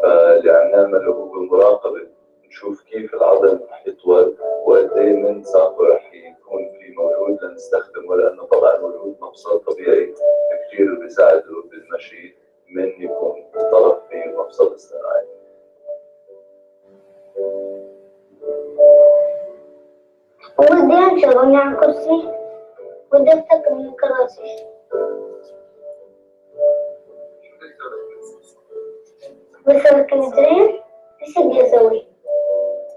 فاللي عم نعمله هو مراقبة نشوف كيف العظم رح يطول وقد ايه من ساقه رح يكون في موجود لنستخدمه، لأنه طبعا وجود مفصل طبيعي كثير بيساعده بالمشي من يكون طرف فيه مفصل اصطناعي. ودي أمشي أغني على الكرسي ودي أفتكر من كراسي بس كنت رين إيش بدي أسوي؟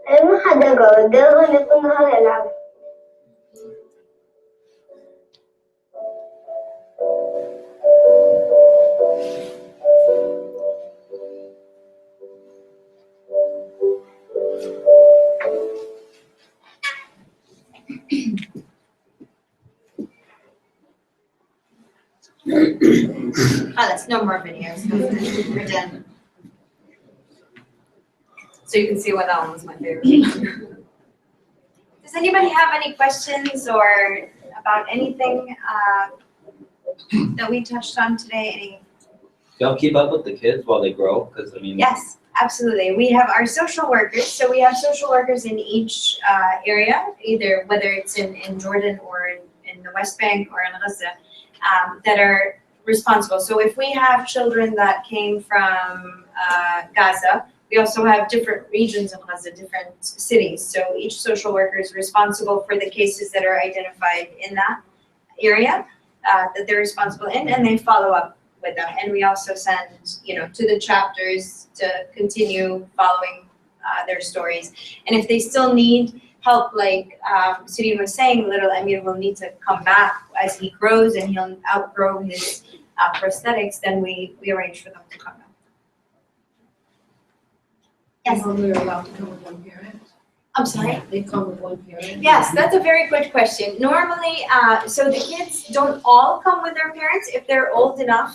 ما حدا قال أغني طول النهار ألعب. خلاص, no more videos. We're done. So you can see why that one was my favorite. Does anybody have any questions or about anything that we touched on today? Any? Y'all keep up with the kids while they grow? Because I mean. Yes, absolutely. We have our social workers. So we have social workers in each area, either whether it's in Jordan or in the West Bank or in Gaza, that are responsible. So if we have children that came from Gaza, we also have different regions of Gaza, different cities. So each social worker is responsible for the cases that are identified in that area that they're responsible in, and they follow up with them. And we also send, to the chapters to continue following their stories. And if they still need help, like Sudin was saying, little Amir will need to come back as he grows and he'll outgrow his prosthetics, then we arrange for them to come back. Yes. They're allowed to come with one parent? I'm sorry? They come with one parent? Yes, that's a very good question. Normally, so the kids don't all come with their parents. If they're old enough,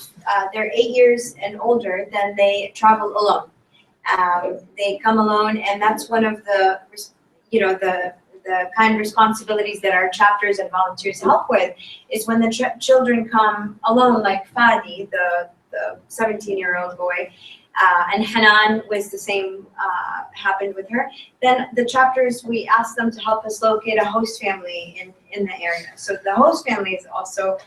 they're 8 years and older, then they travel alone. They come alone, and that's one of the kind of responsibilities that our chapters and volunteers help with, is when the children come alone, like Fadi, the 17-year-old boy, and Hanan was the same, happened with her. Then the chapters, we ask them to help us locate a host family in the area. So the host family is also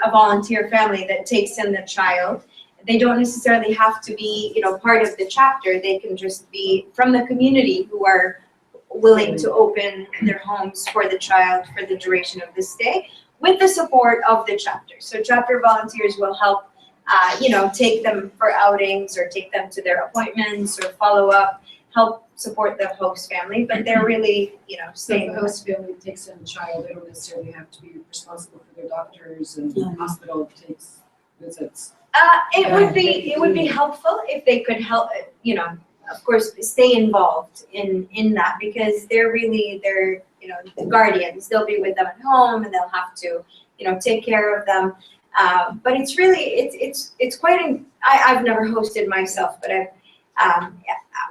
a volunteer family that takes in the child. They don't necessarily have to be, part of the chapter. They can just be from the community who are willing to open their homes for the child for the duration of the stay. with the support of the chapter. So chapter volunteers will help, take them for outings or take them to their appointments or follow up, help support the host family, but they're really, So if staying the host family takes in a child, they don't necessarily have to be responsible for their doctors, and the hospital takes visits. It would be helpful if they could help, of course, stay involved in that, because they're the guardians. They'll be with them at home and they'll have to, take care of them. But it's really, it's quite, I've never hosted myself, but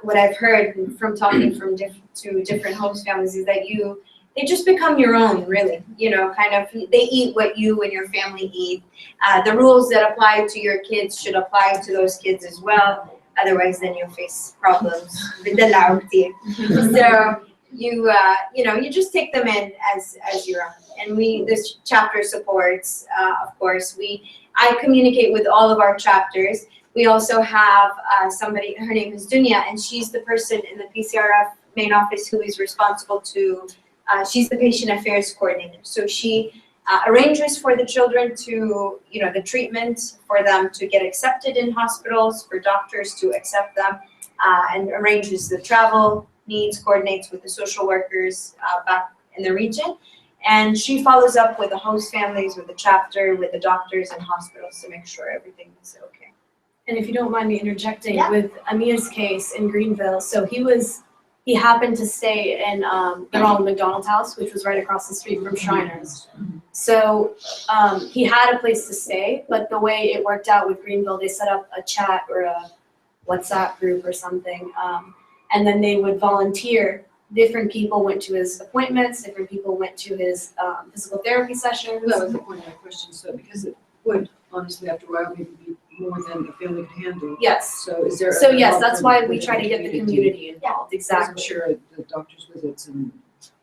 what I've heard from talking to different host families is that they just become your own, really, kind of, they eat what you and your family eat. The rules that apply to your kids should apply to those kids as well. Otherwise, then you'll face problems with the loyalty. So you just take them in as your own. And this chapter supports, of course, I communicate with all of our chapters. We also have somebody, her name is Dunya, and she's the person in the PCRF main office who is responsible she's the patient affairs coordinator. So she arranges for the children to, the treatment for them to get accepted in hospitals, for doctors to accept them, and arranges the travel needs, coordinates with the social workers back in the region. And she follows up with the host families, with the chapter, with the doctors and hospitals to make sure everything is okay. And if you don't mind me interjecting, Yeah. with Amir's case in Greenville, so he happened to stay in the Ronald McDonald House, which was right across the street from Shriners. So he had a place to stay, but the way it worked out with Greenville, they set up a chat or a WhatsApp group or something, and then they would volunteer. Different people went to his appointments, different people went to his physical therapy sessions. That was the point of my question, so because it would, honestly, after a while, maybe be more than the family could handle. Yes. So is there? So yes, that's why we try to get the community involved, Exactly. exactly. Sure, the doctor's visits and.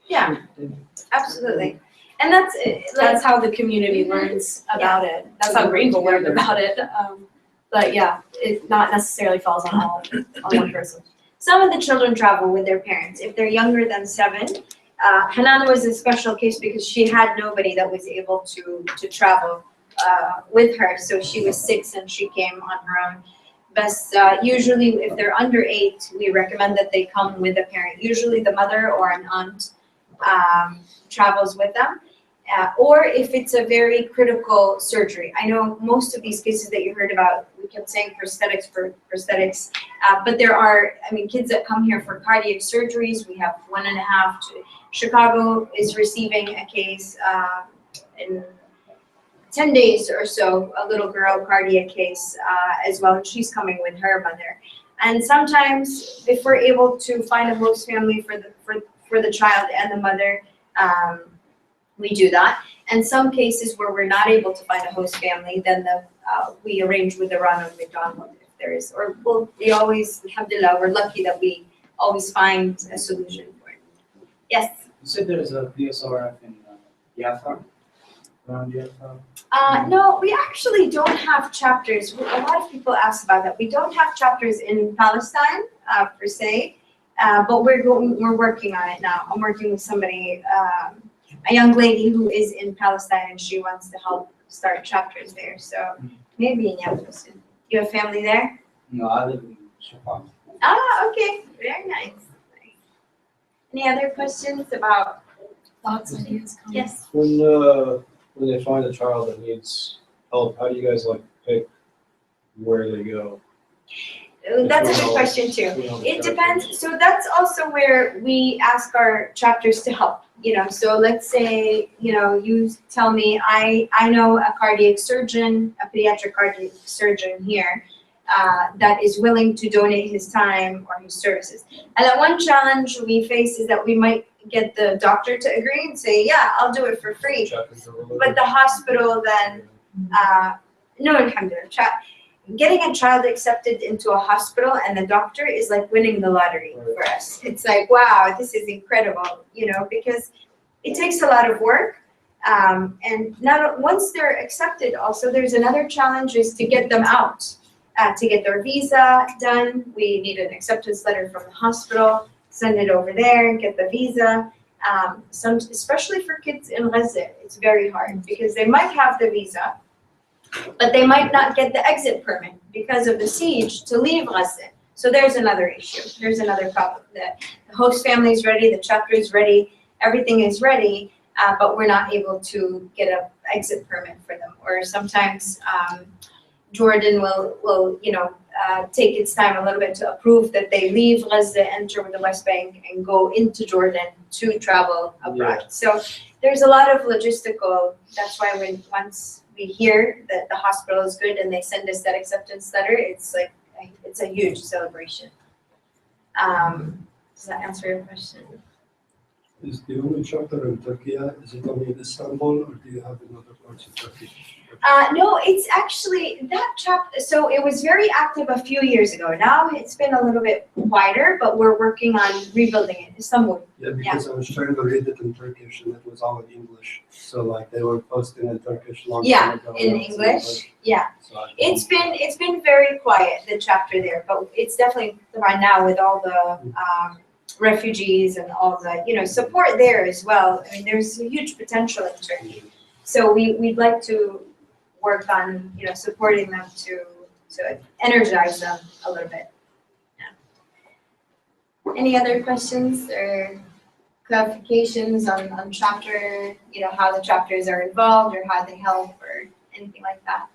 Yeah, the- absolutely. And that's That's how the community learns about it. That's how Greenville learned about it. But yeah, it not necessarily falls on one person. Some of the children travel with their parents. If they're younger than 7, Hanan was a special case because she had nobody that was able to travel with her. So she was 6 and she came on her own. But usually if they're under 8, we recommend that they come with a parent. Usually the mother or an aunt travels with them. Or if it's a very critical surgery. I know most of these cases that you heard about, we kept saying prosthetics, but there are, kids that come here for cardiac surgeries. We have 1.5 to Chicago is receiving a case in 10 days or so, a little girl cardiac case as well, and she's coming with her mother. And sometimes if we're able to find a host family for the child and the mother, we do that. And some cases where we're not able to find a host family, then we arrange with the Ronald McDonald if there is, we always, alhamdulillah, we're lucky that we always find a solution for it. Yes? You said there's a PSRF in Biafra, around Biafra? No, we actually don't have chapters. A lot of people ask about that. We don't have chapters in Palestine per se, but we're working on it now. I'm working with somebody, a young lady who is in Palestine, and she wants to help start chapters there. So maybe in Yafa soon. You have family there? No, I live in Chicago. Okay, very nice. Any other questions about Thoughts, ideas, comments? Yes? When they find a child that needs help, how do you guys pick where they go? That's a good question too. It depends. So that's also where we ask our chapters to help. So let's say, you tell me, I know a cardiac surgeon, a pediatric cardiac surgeon here that is willing to donate his time or his services. And that one challenge we face is that we might get the doctor to agree and say, yeah, I'll do it for free. But the hospital then, no, alhamdulillah. Getting a child accepted into a hospital and the doctor is like winning the lottery for us. It's like, wow, this is incredible, because it takes a lot of work. And once they're accepted also, there's another challenge is to get them out, to get their visa done. We need an acceptance letter from the hospital, send it over there, get the visa. especially for kids in Gaza, it's very hard because they might have the visa, but they might not get the exit permit because of the siege to leave Gaza. So there's another issue. There's another problem. The host family is ready, the chapter is ready, everything is ready, but we're not able to get an exit permit for them. Or sometimes Jordan will take its time a little bit to approve that they leave Gaza, enter the West Bank, and go into Jordan to travel abroad. So there's a lot of logistical. That's why once we hear that the hospital is good and they send us that acceptance letter, it's like it's a huge celebration. Does that answer your question? Is the only chapter in Turkey? Is it only in Istanbul, or do you have in other parts of Turkey? No, it's actually that chapter. So it was very active a few years ago. Now it's been a little bit quieter, but we're working on rebuilding it. Istanbul. Yeah, because I was trying to read it in Turkish and it was all in English. So like they were posting in Turkish long time ago. In English. Yeah. So it's been very quiet, the chapter there, but it's definitely right now with all the refugees and all the support there as well. I mean, there's a huge potential in Turkey. So we'd like to work on supporting them to energize them a little bit. Yeah. Any other questions or clarifications on chapter, how the chapters are involved or how they help or anything like that?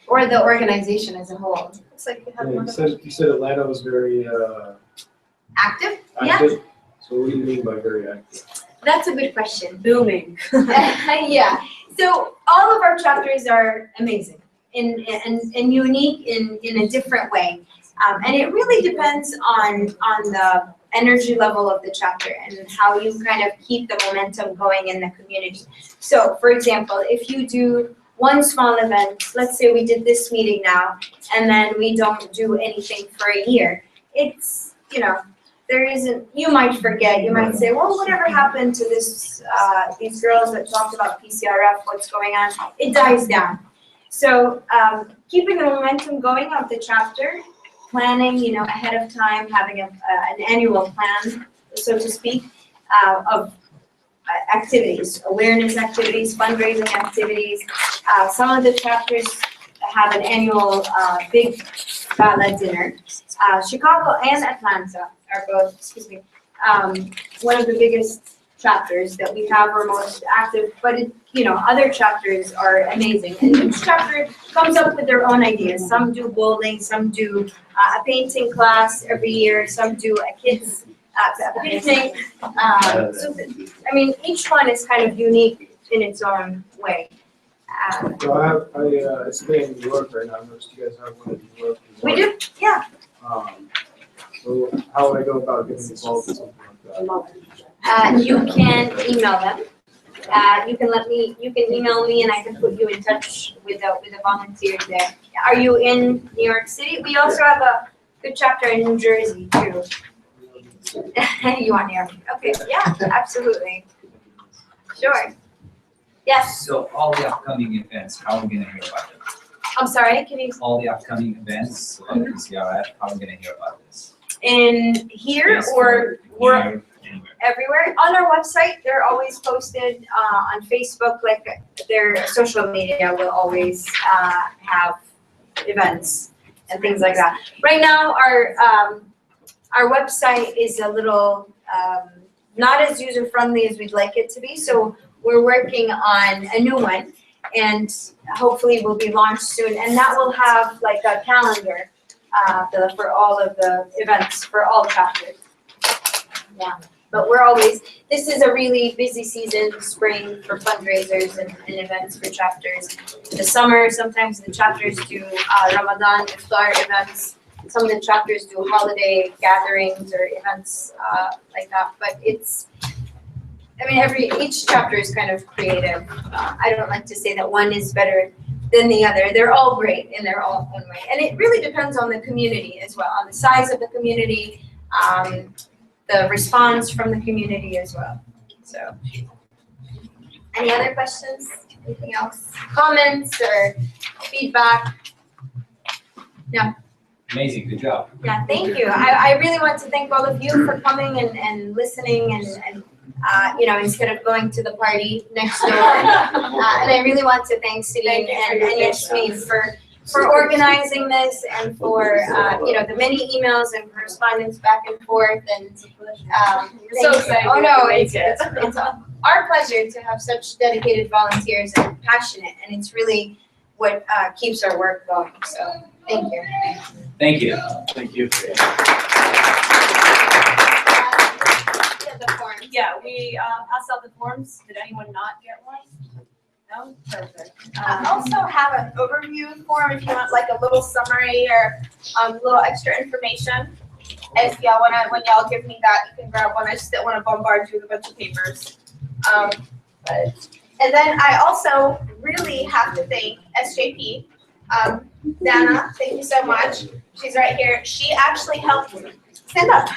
Or the organization as a whole? Looks like you have one. You said Atlanta was very active? active? Yeah. So what do you mean by very active? That's a good question. Booming. Yeah. So all of our chapters are amazing and unique in a different way. And it really depends on the energy level of the chapter and how you kind of keep the momentum going in the community. So for example, if you do one small event, let's say we did this meeting now, and then we don't do anything for a year, it's, there isn't, you might forget, you might say, well, whatever happened to this, these girls that talked about PCRF, what's going on? It dies down. So keeping the momentum going of the chapter, planning, ahead of time, having an annual plan, so to speak, of activities, awareness activities, fundraising activities. Some of the chapters have an annual big gala dinner. Chicago and Atlanta are both, one of the biggest chapters that we have are most active, but other chapters are amazing. And each chapter comes up with their own ideas. Some do bowling, some do a painting class every year, some do a kids picnic. Each one is kind of unique in its own way. So I stay in New York right now. I noticed you guys have one in New York. We do, yeah. So how would I go about getting involved in something like that? You can email them. You can email me and I can put you in touch with a volunteer there. Are you in New York City? We also have a good chapter in New Jersey too. You want New York? Okay, yeah, absolutely. Sure. Yes. So all the upcoming events, how are we gonna hear about them? I'm sorry, can you? All the upcoming events, like PCRF, how are we gonna hear about this? In here or Anywhere. everywhere? On our website, they're always posted on Facebook, like their social media will always have events and things like that. Right now, our website is a little not as user-friendly as we'd like it to be, so we're working on a new one, and hopefully will be launched soon, and that will have like a calendar for all of the events for all chapters. Yeah, but this is a really busy season, spring, for fundraisers and events for chapters. In the summer, sometimes the chapters do Ramadan iftar events. Some of the chapters do holiday gatherings or events like that, but each chapter is kind of creative. I don't like to say that one is better than the other. They're all great in their own way. And it really depends on the community as well, on the size of the community, the response from the community as well. So, any other questions? Anything else? Comments or feedback? Yeah. Amazing, good job. Yeah, thank you. I really want to thank all of you for coming and listening and instead of going to the party next door. And I really want to thank Sireen and Yasmin for organizing this and for, the many emails and correspondence back and forth and, We're so excited oh no, to make it's our pleasure to have such dedicated volunteers and passionate, and it's really what keeps our work going, so thank you. Thank you. Thank you. The form. Yeah, we passed out the forms. Did anyone not get one? No? Perfect. I also have an overview form if you want like a little summary or a little extra information. If y'all wanna, when y'all give me that, you can grab one. I just didn't want to bombard you with a bunch of papers. And then I also really have to thank SJP. Dana, thank you so much. She's right here. She actually helped stand up.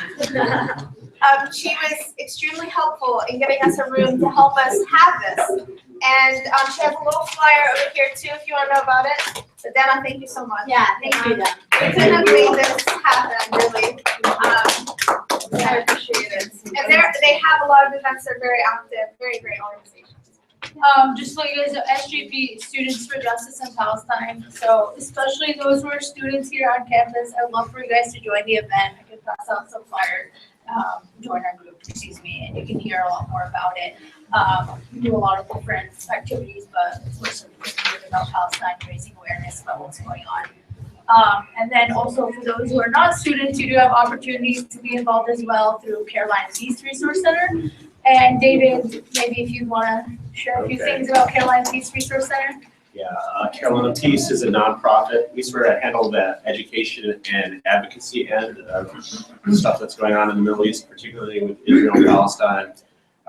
She was extremely helpful in giving us a room to help us have this. And she has a little flyer over here too if you want to know about it. So Dana, thank you so much. Yeah, thank you, Dana. We couldn't have made this happen, really. I appreciate it. And they have a lot of events. They're very active, very great organization. Just so you guys know, SJP, Students for Justice in Palestine. So especially those who are students here on campus, I'd love for you guys to join the event. I can pass out some flyers, join our group, and you can hear a lot more about it. We do a lot of different activities, but it's mostly about Palestine, raising awareness about what's going on. And then also for those who are not students, you do have opportunities to be involved as well through Carolina's East Resource Center. And David, maybe if you want to share a few things about Carolina's East Resource Center. Yeah, Carolina Peace is a nonprofit. We sort of handle the education and advocacy end of stuff that's going on in the Middle East, particularly with Israel and Palestine.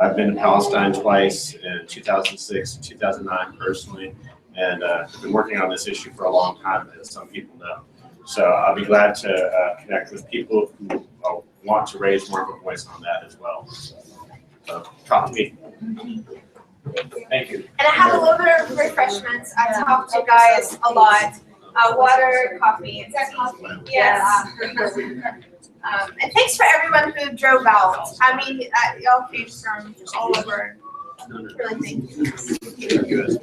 I've been to Palestine twice in 2006 and 2009 personally, and I've been working on this issue for a long time, as some people know. So I'll be glad to connect with people who want to raise more of a voice on that as well. So talk to me. Thank you. And I have a little bit of refreshments. I talk to guys a lot. Water, coffee. Is that coffee? Yes. And thanks for everyone who drove out. I mean, y'all came from all over. Really thank you.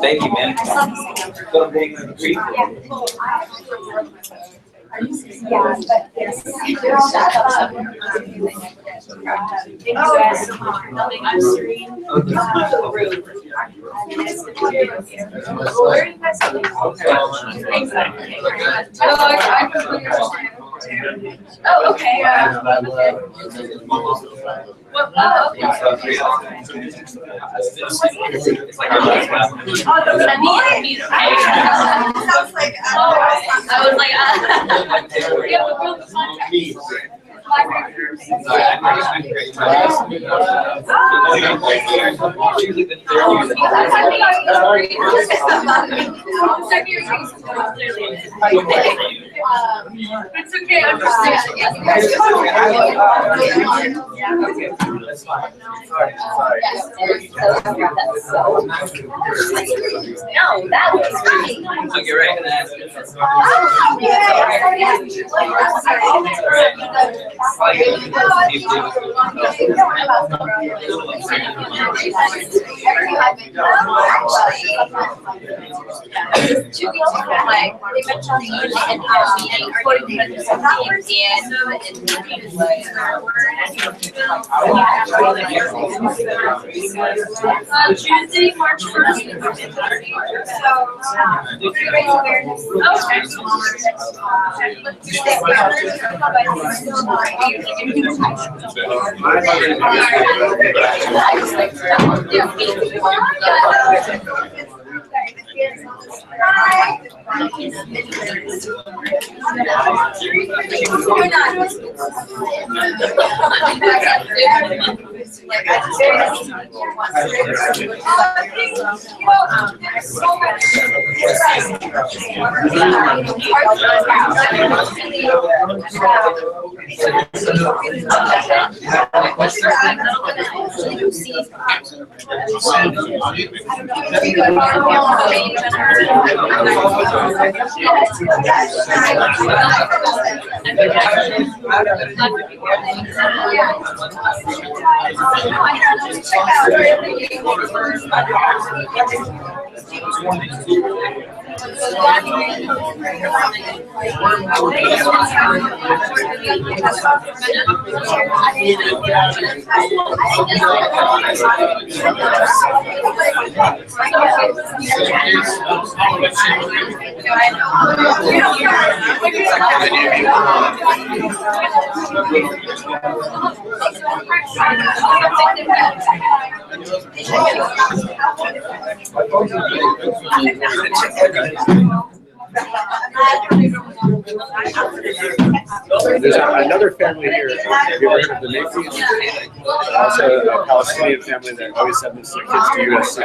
Thank you, man. Yeah, but yes. Thank you guys so much. I'm Serene. Where are you guys going? Exactly. Oh, okay. Sounds like I was like, yeah, we'll contact you. It's okay, I'm just No, that was right. Okay, right. Tuesday, March 1st. Like, I just very much well, there's so much. There's another family here. Have you heard of the Mayfields? Also a Palestinian family that always send their kids to USC.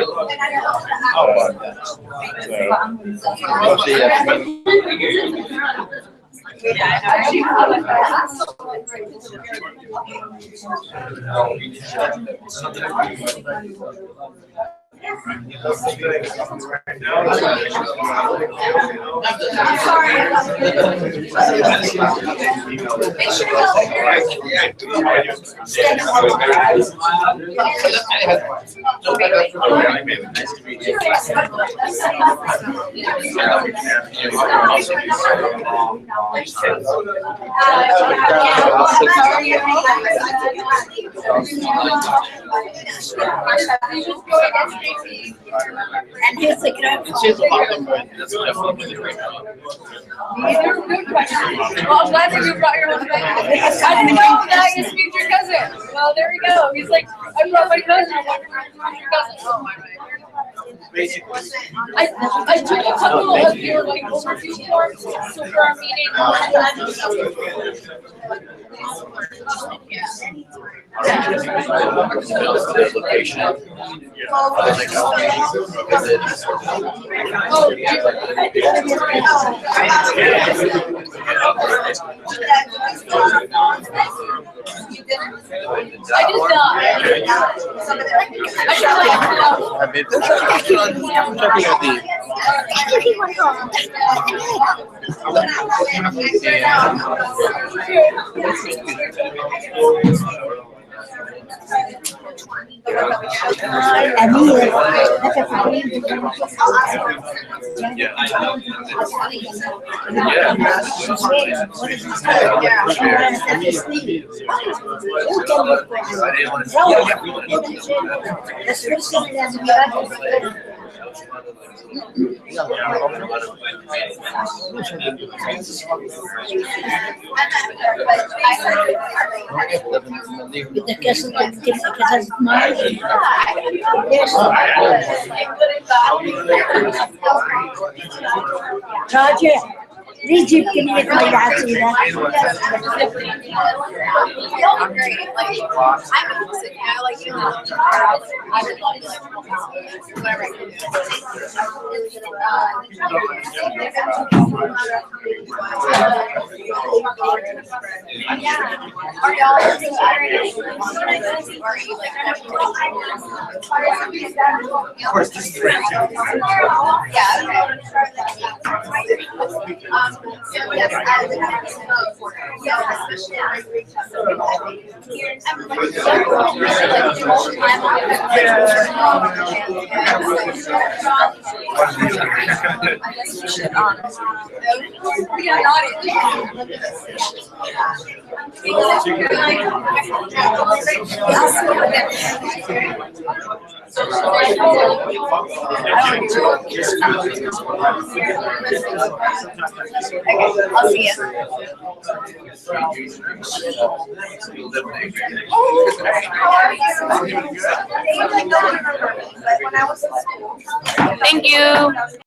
And here's the grab. Well, I'm glad that you brought your husband. I didn't know that you speak to your cousin. Well, there we go. He's like, I brought my cousin. I'm like, where's your cousin? Oh, my God. I took a couple of your like overview forms, so for our meeting. Roger, Egypt can make my dad see that. You'll be great. Like, I'm music, you know, like, you know, I would love to, like, whatever I can do. Yeah. Are y'all considering, or are you, like, Of course, this is great. yeah, okay. So yes, I'll see you. Thank you.